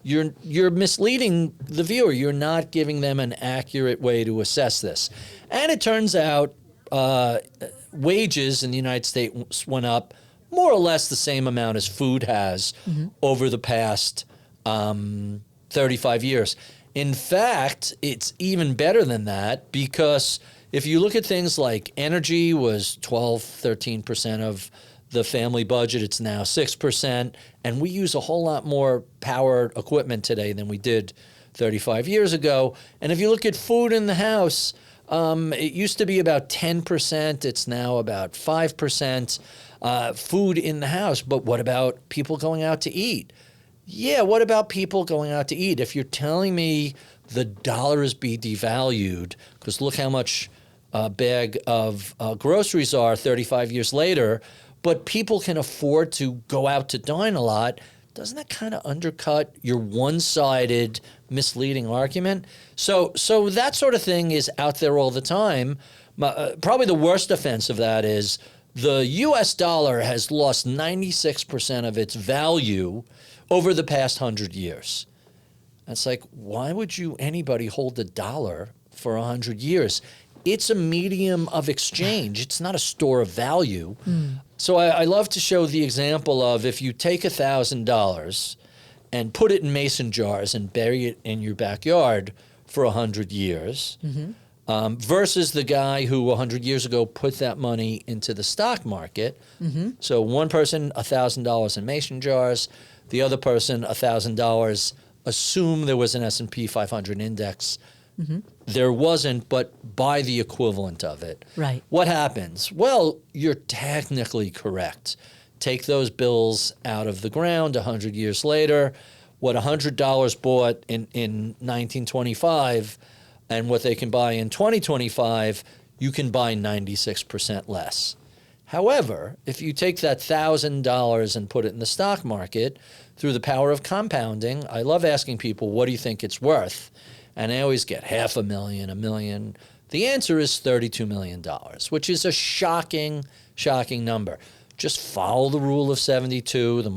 you're misleading the viewer. You're not giving them an accurate way to assess this. And it turns out wages in the United States went up more or less the same amount as food has over the past 35 years. In fact, it's even better than that, because if you look at things like energy was 12, 13% of the family budget, it's now 6%, and we use a whole lot more power equipment today than we did 35 years ago. And if you look at food in the house, it used to be about 10%, it's now about 5%. Food in the house, but what about people going out to eat? Yeah, what about people going out to eat? If you're telling me the dollar is being devalued, because look how much a bag of groceries are 35 years later, but people can afford to go out to dine a lot, doesn't that kind of undercut your one-sided, misleading argument? So that sort of thing is out there all the time. Probably the worst offense of that is the U.S. dollar has lost 96% of its value over the past 100 years. It's like, why would anybody hold the dollar for 100 years? It's a medium of exchange. It's not a store of value. So I love to show the example of if you take $1,000 and put it in mason jars and bury it in your backyard for 100 years, versus the guy who 100 years ago put that money into the stock market. So one person, $1,000 in mason jars, the other person, $1,000, assume there was an S&P 500 index There wasn't, but buy the equivalent of it. Right. What happens? Well, you're technically correct. Take those bills out of the ground 100 years later. What $100 bought in 1925 and what they can buy in 2025, you can buy 96% less. However, if you take that $1,000 and put it in the stock market through the power of compounding, I love asking people, what do you think it's worth? And I always get $500,000, $1 million. The answer is $32 million, which is a shocking number. Just follow the rule of 72. The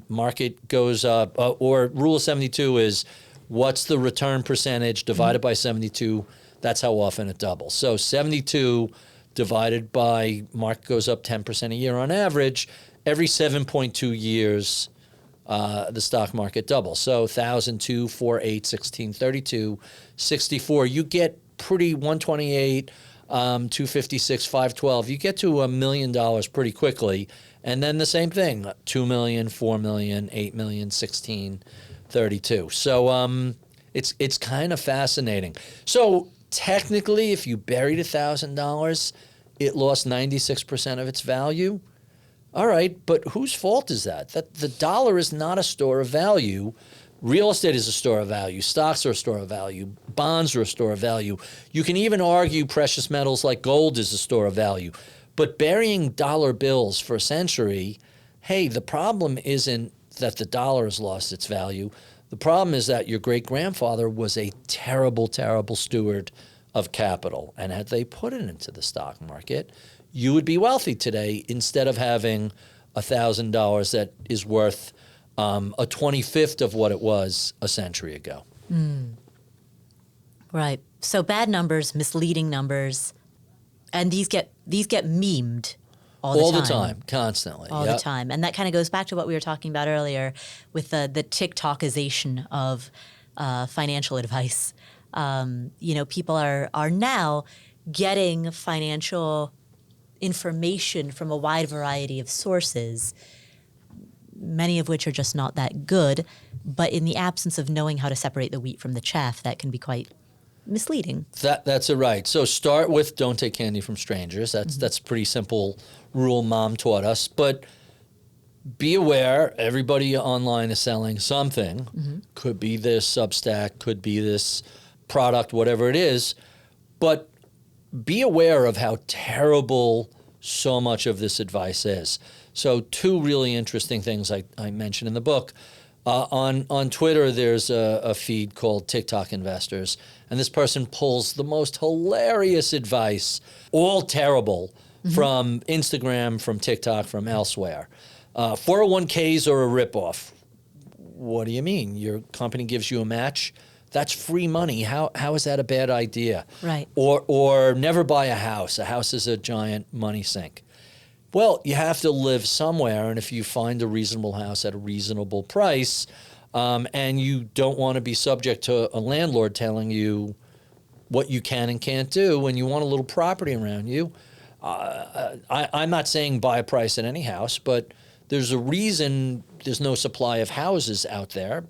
market goes up, or rule of 72 is what's the return percentage divided by 72. That's how often it doubles. So 72 divided by market goes up 10% a year on average. Every 7.2 years, the stock market doubles. So 1,000, 2, 4, 8, 16, 32, 64. You get pretty 128. 256, 512, you get to $1 million pretty quickly. And then the same thing, 2 million, 4 million, 8 million, 16, 32. So it's kind of fascinating. So technically, if you buried $1,000, it lost 96% of its value. All right, but whose fault is that? That the dollar is not a store of value. Real estate is a store of value. Stocks are a store of value. Bonds are a store of value. You can even argue precious metals like gold is a store of value. But burying dollar bills for a century, hey, the problem isn't that the dollar has lost its value. The problem is that your great-grandfather was a terrible, terrible steward of capital. And had they put it into the stock market, you would be wealthy today instead of having $1,000 that is worth a 25th of what it was a century ago. Right. So bad numbers, misleading numbers, and these get memed all the time, constantly, all the time, and that kind of goes back to what we were talking about earlier with the TikTokization of financial advice. People are now getting financial information from a wide variety of sources, many of which are just not that good. But in the absence of knowing how to separate the wheat from the chaff, that can be quite misleading. That's right. So start with don't take candy from strangers. That's a pretty simple rule Mom taught us. But be aware, everybody online is selling something. Could be this Substack, could be this product, whatever it is. But be aware of how terrible so much of this advice is. So two really interesting things I mentioned in the book. On Twitter, there's a feed called TikTok Investors, and this person pulls the most hilarious advice, all terrible, from Instagram, from TikTok, from elsewhere. 401ks are a ripoff. What do you mean? Your company gives you a match? That's free money. How is that a bad idea? Right. Or never buy a house. A house is a giant money sink. Well, you have to live somewhere, and if you find a reasonable house at a reasonable price, and you don't want to be subject to a landlord telling you what you can and can't do, and you want a little property around you, I'm not saying buy a price at any house, but there's a reason there's no supply of houses out there.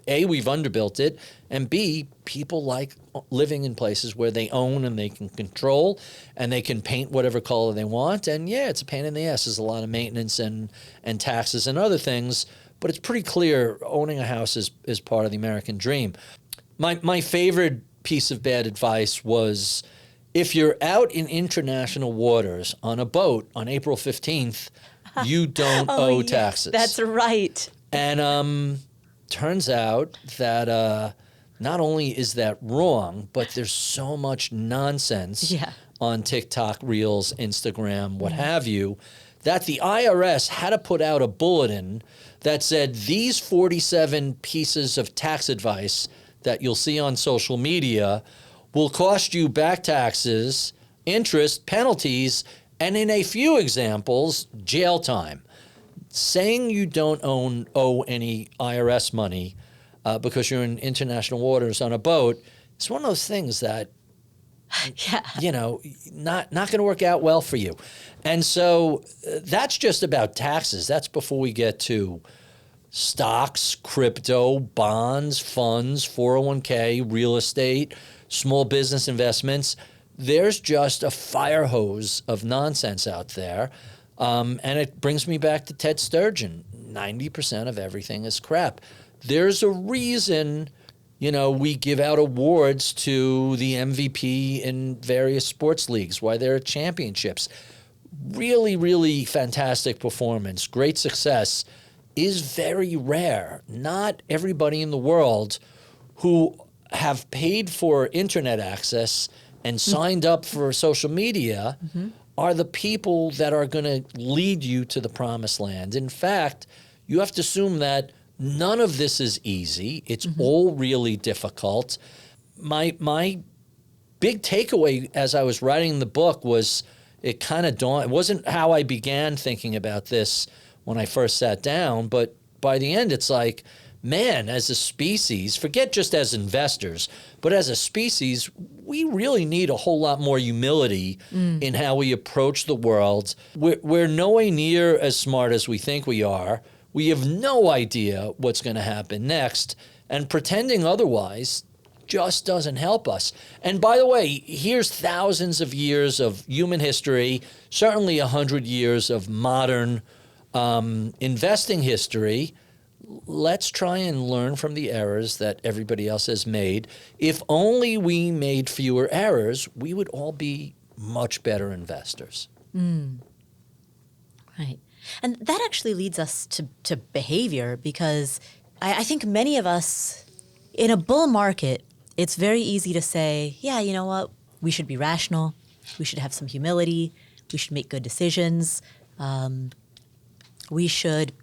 A, we've underbuilt it, and B, people like living in places where they own and they can control and they can paint whatever color they want. And yeah, it's a pain in the ass. There's a lot of maintenance and taxes and other things, but it's pretty clear owning a house is part of the American dream. My favorite piece of bad advice was if you're out in international waters on a boat on April 15th, you don't owe taxes. That's right. And turns out that not only is that wrong, but there's so much nonsense on TikTok, Reels, Instagram, what have you, that the IRS had to put out a bulletin that said these 47 pieces of tax advice that you'll see on social media will cost you back taxes, interest, penalties, and in a few examples, jail time. Saying you don't owe any IRS money because you're in international waters on a boat, it's one of those things that, not going to work out well for you. And so that's just about taxes. That's before we get to stocks, crypto, bonds, funds, 401k, real estate, small business investments. There's just a fire hose of nonsense out there. And it brings me back to Ted Sturgeon. 90% of everything is crap. There's a reason, we give out awards to the MVP in various sports leagues, why there are championships. Really, really fantastic performance, great success is very rare. Not everybody in the world who have paid for internet access and signed up for social media are the people that are going to lead you to the promised land. In fact, you have to assume that none of this is easy. It's all really difficult. My big takeaway as I was writing the book was it kind of dawned. It wasn't how I began thinking about this when I first sat down, but by the end, it's like, man, as a species, forget just as investors, but as a species, we really need a whole lot more humility in how we approach the world. We're nowhere near as smart as we think we are. We have no idea what's going to happen next, and pretending otherwise just doesn't help us. And by the way, here's thousands of years of human history, certainly 100 years of modern investing history. Let's try and learn from the errors that everybody else has made. If only we made fewer errors, we would all be much better investors. Right. And that actually leads us to behavior, because I think many of us in a bull market, it's very easy to say, yeah, you know what? We should be rational. We should have some humility. We should make good decisions. We should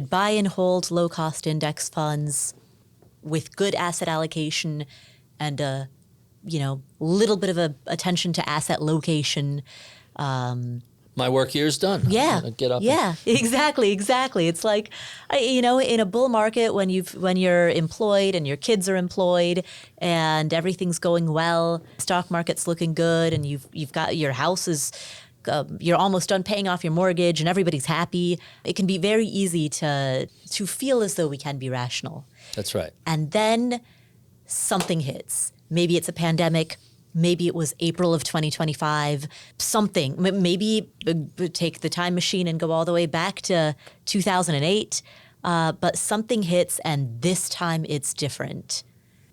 buy and hold low-cost index funds with good asset allocation and a little bit of attention to asset location. My work here is done. Yeah, get up. Yeah, exactly. It's like, in a bull market when you're employed and your kids are employed and everything's going well, stock market's looking good, and you've got your house is. You're almost done paying off your mortgage and everybody's happy. It can be very easy to feel as though we can be rational. That's right. And then something hits. Maybe it's a pandemic. Maybe it was April of 2025. Something. Maybe take the time machine and go all the way back to 2008. But something hits, and this time it's different.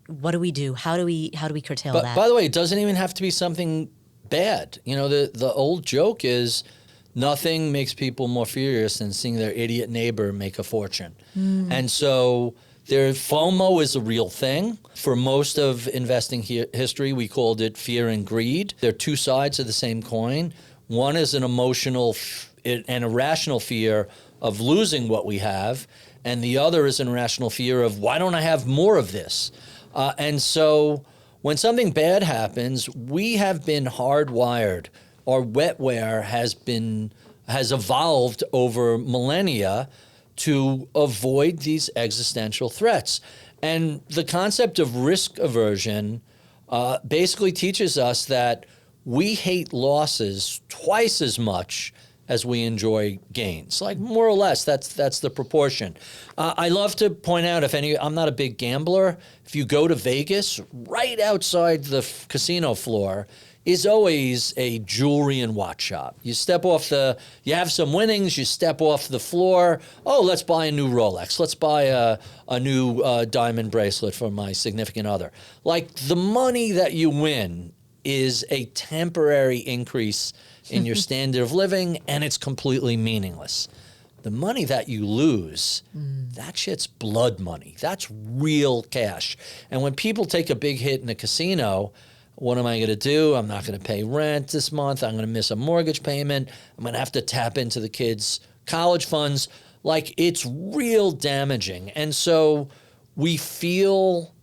What do we do? How do we curtail that? By the way, it doesn't even have to be something bad. The old joke is nothing makes people more furious than seeing their idiot neighbor make a fortune. And so FOMO is a real thing. For most of investing history, we called it fear and greed. They're two sides of the same coin. One is an emotional and irrational fear of losing what we have, and the other is an irrational fear of, why don't I have more of this? And so when something bad happens, we have been hardwired. Our wetware has evolved over millennia to avoid these existential threats. And the concept of risk aversion basically teaches us that we hate losses twice as much as we enjoy gains. Like, more or less, that's the proportion. I love to point out, I'm not a big gambler. If you go to Vegas, right outside the casino floor is always a jewelry and watch shop. You have some winnings, you step off the floor. Oh, let's buy a new Rolex. Let's buy a new diamond bracelet for my significant other. Like, the money that you win is a temporary increase in your standard of living, and it's completely meaningless. The money that you lose, that shit's blood money. That's real cash. And when people take a big hit in a casino, what am I going to do? I'm not going to pay rent this month. I'm going to miss a mortgage payment. I'm going to have to tap into the kids' college funds. Like, it's real damaging. And so we feel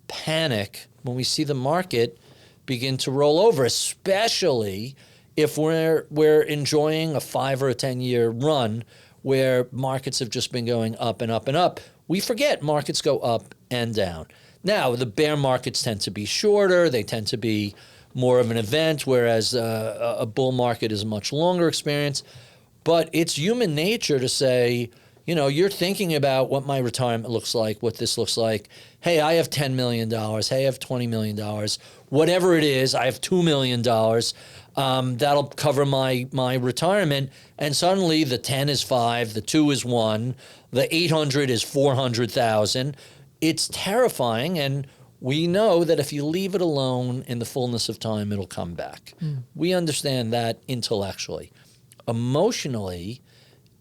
panic when we see the market begin to roll over, especially if we're enjoying a 5 or a 10-year run where markets have just been going up and up and up. We forget markets go up and down. Now, the bear markets tend to be shorter. They tend to be more of an event, whereas a bull market is a much longer experience. But it's human nature to say, you're thinking about what my retirement looks like, what this looks like. Hey, I have $10 million. Hey, I have $20 million. Whatever it is, I have $2 million. That'll cover my retirement. And suddenly the 10 is 5, the 2 is 1, the 800 is 400,000. It's terrifying. And we know that if you leave it alone in the fullness of time, it'll come back. We understand that intellectually. Emotionally,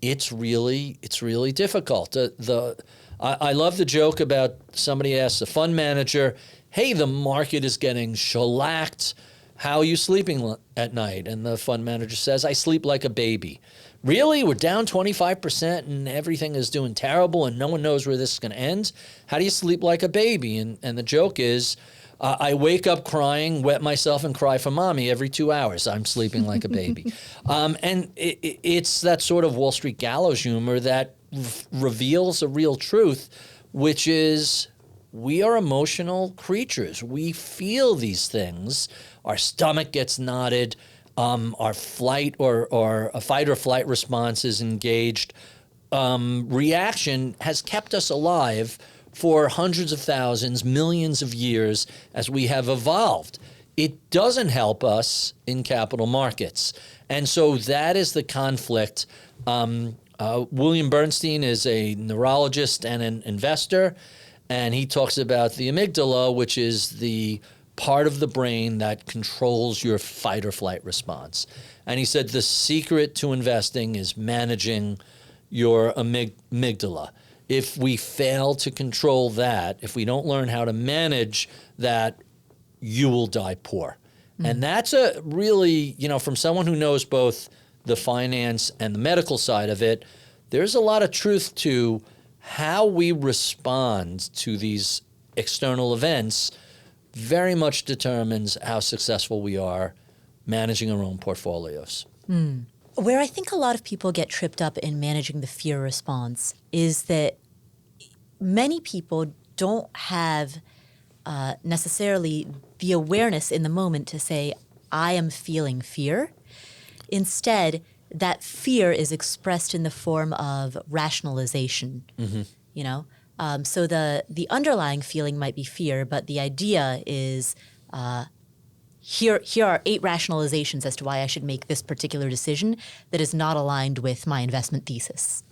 it's really difficult. I love the joke about somebody asks a fund manager, hey, the market is getting shellacked. How are you sleeping at night? And the fund manager says, I sleep like a baby. Really? We're down 25% and everything is doing terrible and no one knows where this is going to end? How do you sleep like a baby? And the joke is, I wake up crying, wet myself, and cry for mommy every 2 hours. I'm sleeping like a baby. And it's that sort of Wall Street gallows humor that reveals a real truth, which is we are emotional creatures. We feel these things. Our stomach gets knotted. Our flight or a fight or flight response is engaged. Reaction has kept us alive for hundreds of thousands, millions of years as we have evolved. It doesn't help us in capital markets. And so that is the conflict. William Bernstein is a neurologist and an investor, and he talks about the amygdala, which is the part of the brain that controls your fight or flight response. And he said the secret to investing is managing your amygdala. If we fail to control that, if we don't learn how to manage that, you will die poor. And that's a really, from someone who knows both the finance and the medical side of it, there's a lot of truth to how we respond to these external events very much determines how successful we are managing our own portfolios. Where I think a lot of people get tripped up in managing the fear response is that many people don't have necessarily the awareness in the moment to say, I am feeling fear. Instead, that fear is expressed in the form of rationalization, So the underlying feeling might be fear, but the idea is here are 8 rationalizations as to why I should make this particular decision that is not aligned with my investment thesis.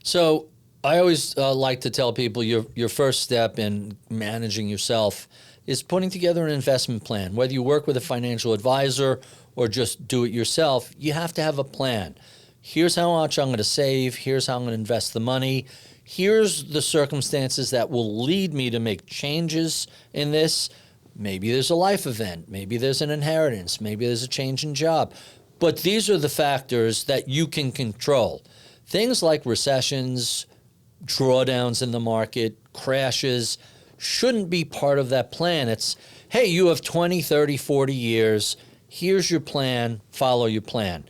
So I always like to tell people your first step in managing yourself is putting together an investment plan. Whether you work with a financial advisor or just do it yourself, you have to have a plan. Here's how much I'm going to save. Here's how I'm going to invest the money. Here's the circumstances that will lead me to make changes in this. Maybe there's a life event. Maybe there's an inheritance. Maybe there's a change in job. But these are the factors that you can control. Things like recessions, drawdowns in the market, crashes, shouldn't be part of that plan. It's, hey, you have 20, 30, 40 years. Here's your plan. Follow your plan.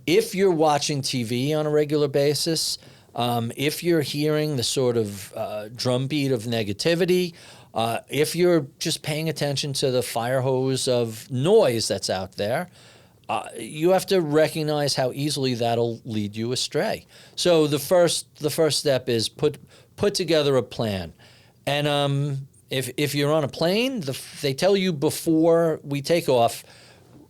If you're watching TV on a regular basis, if you're hearing the sort of drumbeat of negativity, if you're just paying attention to the fire hose of noise that's out there, you have to recognize how easily that'll lead you astray. So the first step is put together a plan. And if you're on a plane, they tell you before we take off,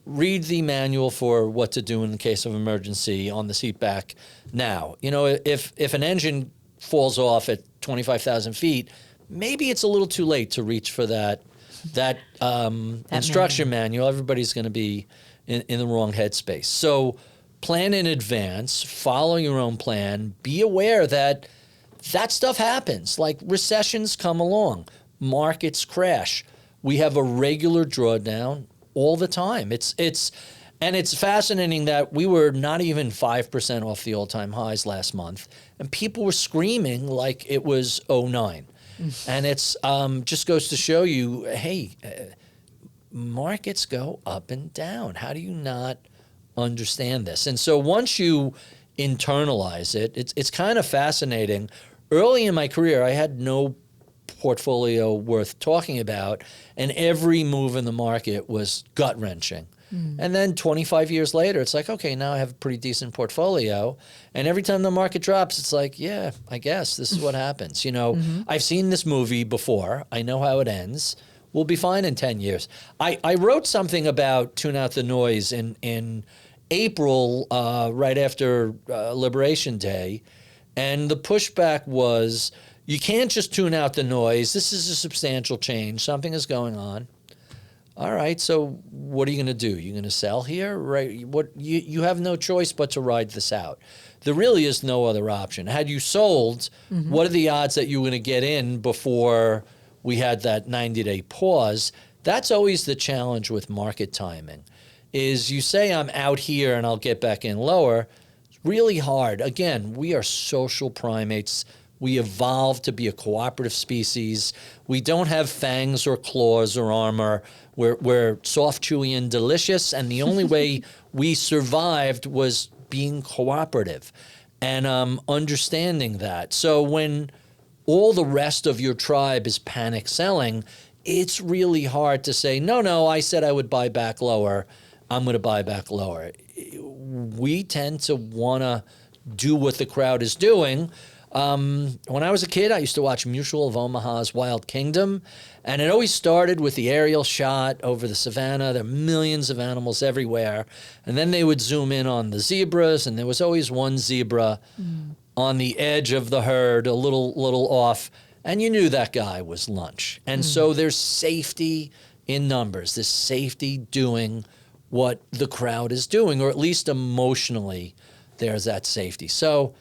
read the manual for what to do in the case of emergency on the seat back now. If an engine falls off at 25,000 feet, maybe it's a little too late to reach for that instruction manual. Everybody's going to be in the wrong headspace. So plan in advance, follow your own plan, be aware that stuff happens. Like recessions come along, markets crash. We have a regular drawdown all the time. It's fascinating that we were not even 5% off the all-time highs last month, and people were screaming like it was 2009. And it's just goes to show you, hey, markets go up and down. How do you not understand this? And so once you internalize it, it's kind of fascinating. Early in my career, I had no portfolio worth talking about, and every move in the market was gut-wrenching. And then 25 years later, it's like, okay, now I have a pretty decent portfolio. And every time the market drops, it's like, yeah, I guess this is what happens. I've seen this movie before. I know how it ends. We'll be fine in 10 years. I wrote something about tune out the noise in April, right after Liberation Day. And the pushback was, you can't just tune out the noise. This is a substantial change. Something is going on. All right, so what are you going to do? You're going to sell here? Right? You have no choice but to ride this out. There really is no other option. Had you sold, what are the odds that you were going to get in before we had that 90-day pause? That's always the challenge with market timing, is you say I'm out here and I'll get back in lower. It's really hard. Again, we are social primates. We evolved to be a cooperative species. We don't have fangs or claws or armor. We're soft, chewy, and delicious. And the only way we survived was being cooperative and understanding that. So when all the rest of your tribe is panic selling, it's really hard to say, no, I said I would buy back lower. I'm going to buy back lower. We tend to want to do what the crowd is doing. When I was a kid, I used to watch Mutual of Omaha's Wild Kingdom, and it always started with the aerial shot over the savannah. There are millions of animals everywhere, and then they would zoom in on the zebras, and there was always one zebra on the edge of the herd, a little off, and you knew that guy was lunch. And so there's safety in numbers. There's safety doing what the crowd is doing, or at least emotionally there's that safety. So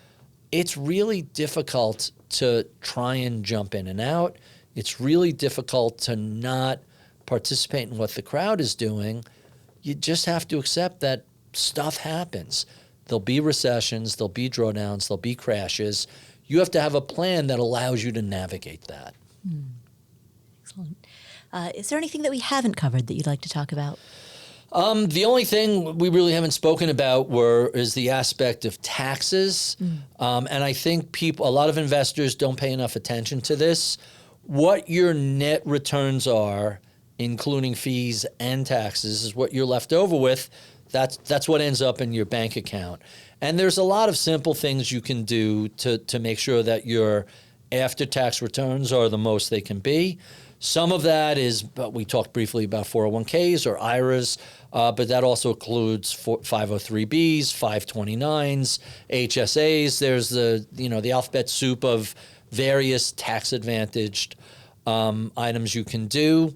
it's really difficult to try and jump in and out. It's really difficult to not participate in what the crowd is doing. You just have to accept that stuff happens. There'll be recessions, there'll be drawdowns, there'll be crashes. You have to have a plan that allows you to navigate that. Excellent. Is there anything that we haven't covered that you'd like to talk about? The only thing we really haven't spoken about is the aspect of taxes. And I think a lot of investors don't pay enough attention to this. What your net returns are, including fees and taxes, is what you're left over with. That's what ends up in your bank account. And there's a lot of simple things you can do to make sure that your after-tax returns are the most they can be. Some of that is, we talked briefly about 401ks or IRAs, but that also includes 503Bs, 529s, HSAs. There's the alphabet soup of various tax-advantaged items you can do.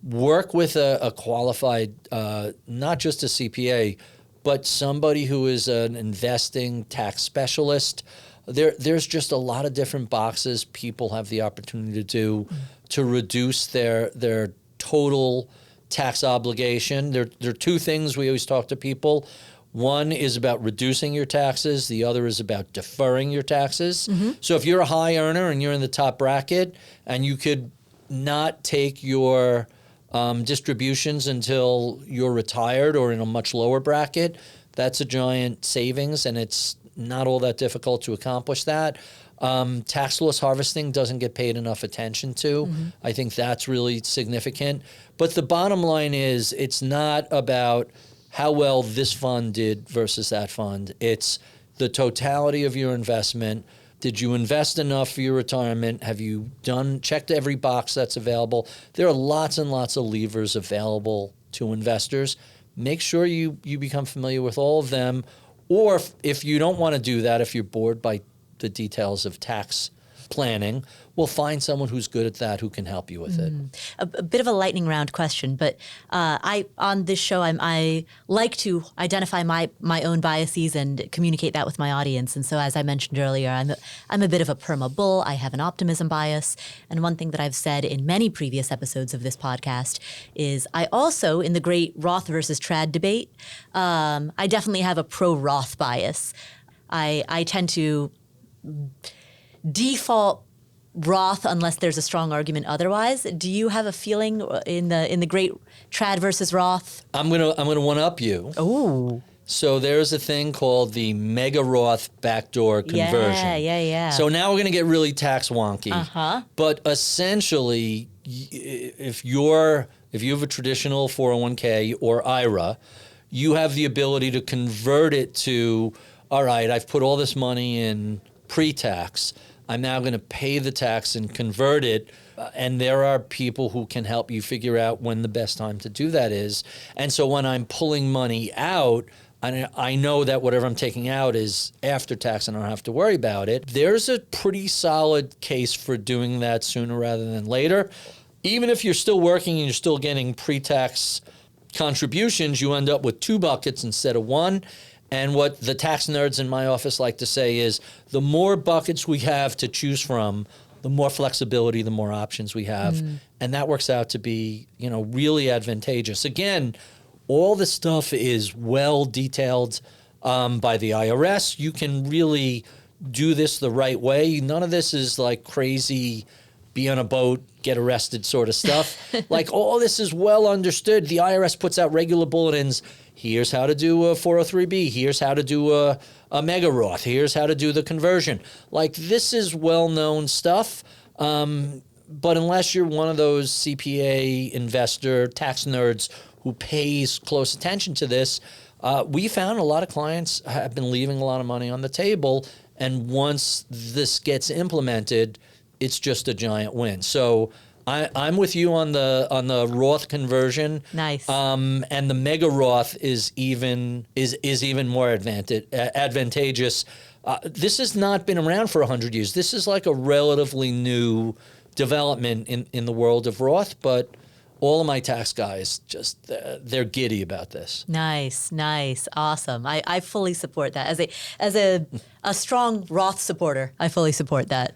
Work with a qualified, not just a CPA, but somebody who is an investing tax specialist. There's just a lot of different boxes people have the opportunity to do to reduce their total tax obligation. There are two things we always talk to people. One is about reducing your taxes. The other is about deferring your taxes. So if you're a high earner and you're in the top bracket and you could not take your distributions until you're retired or in a much lower bracket, that's a giant savings, and it's not all that difficult to accomplish that. Tax loss harvesting doesn't get paid enough attention to. I think that's really significant. But the bottom line is, it's not about how well this fund did versus that fund. It's the totality of your investment. Did you invest enough for your retirement? Have you checked every box that's available? There are lots and lots of levers available to investors. Make sure you become familiar with all of them. Or if you don't want to do that, if you're bored by the details of tax planning, we'll find someone who's good at that who can help you with it. A bit of a lightning round question, but on this show, I like to identify my own biases and communicate that with my audience. And so, as I mentioned earlier, I'm a bit of a perma bull. I have an optimism bias, and one thing that I've said in many previous episodes of this podcast is I also, in the great Roth versus Trad debate, I definitely have a pro-Roth bias. I tend to default Roth unless there's a strong argument otherwise. Do you have a feeling in the great Trad versus Roth? I'm gonna one up you. Oh. So there's a thing called the mega Roth backdoor conversion. Yeah. So now we're gonna get really tax wonky. But essentially, if your if you have a traditional 401k or IRA, you have the ability to convert it to, all right, I've put all this money in pre-tax. I'm now going to pay the tax and convert it. And there are people who can help you figure out when the best time to do that is. And so when I'm pulling money out, I know that whatever I'm taking out is after tax and I don't have to worry about it. There's a pretty solid case for doing that sooner rather than later. Even if you're still working and you're still getting pre-tax contributions, you end up with 2 buckets instead of 1. And what the tax nerds in my office like to say is the more buckets we have to choose from, the more flexibility, the more options we have. And that works out to be, really advantageous. Again, all the stuff is well detailed by the IRS. You can really do this the right way. None of this is like crazy, be on a boat, get arrested sort of stuff. Like all this is well understood. The IRS puts out regular bulletins. Here's how to do a 403B. Here's how to do a mega Roth. Here's how to do the conversion. Like this is well-known stuff. But unless you're one of those CPA investor tax nerds who pays close attention to this, we found a lot of clients have been leaving a lot of money on the table. And once this gets implemented, it's just a giant win. So I'm with you on the Roth conversion. Nice. And the mega Roth is even more advantageous. This has not been around for 100 years. This is like a relatively new development in the world of Roth, but all of my tax guys just they're giddy about this. Nice, awesome. I fully support that. As a strong Roth supporter, I fully support that.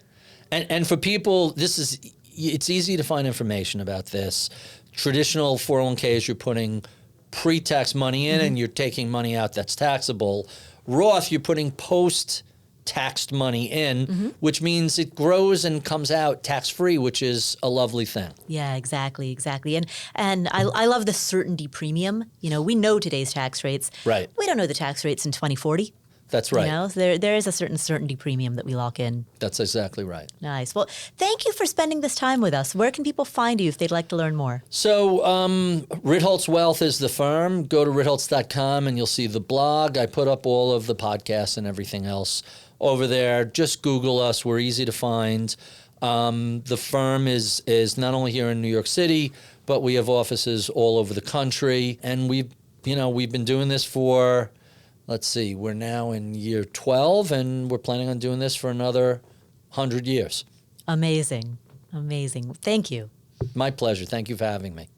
And for people, it's easy to find information about this. Traditional 401ks, you're putting pre-tax money in and you're taking money out that's taxable. Roth, you're putting post-taxed money in, which means it grows and comes out tax-free, which is a lovely thing. Yeah, exactly. And I love the certainty premium. We know today's tax rates. Right. We don't know the tax rates in 2040. That's right. So there is a certain certainty premium that we lock in. That's exactly right. Nice. Well, thank you for spending this time with us. Where can people find you if they'd like to learn more? So Ritholtz Wealth is the firm. Go to ritholtz.com and you'll see the blog. I put up all of the podcasts and everything else over there. Just Google us. We're easy to find. The firm is not only here in New York City, but we have offices all over the country. And we've been doing this for... Let's see, we're now in year 12, and we're planning on doing this for another 100 years. Amazing. Thank you. My pleasure. Thank you for having me.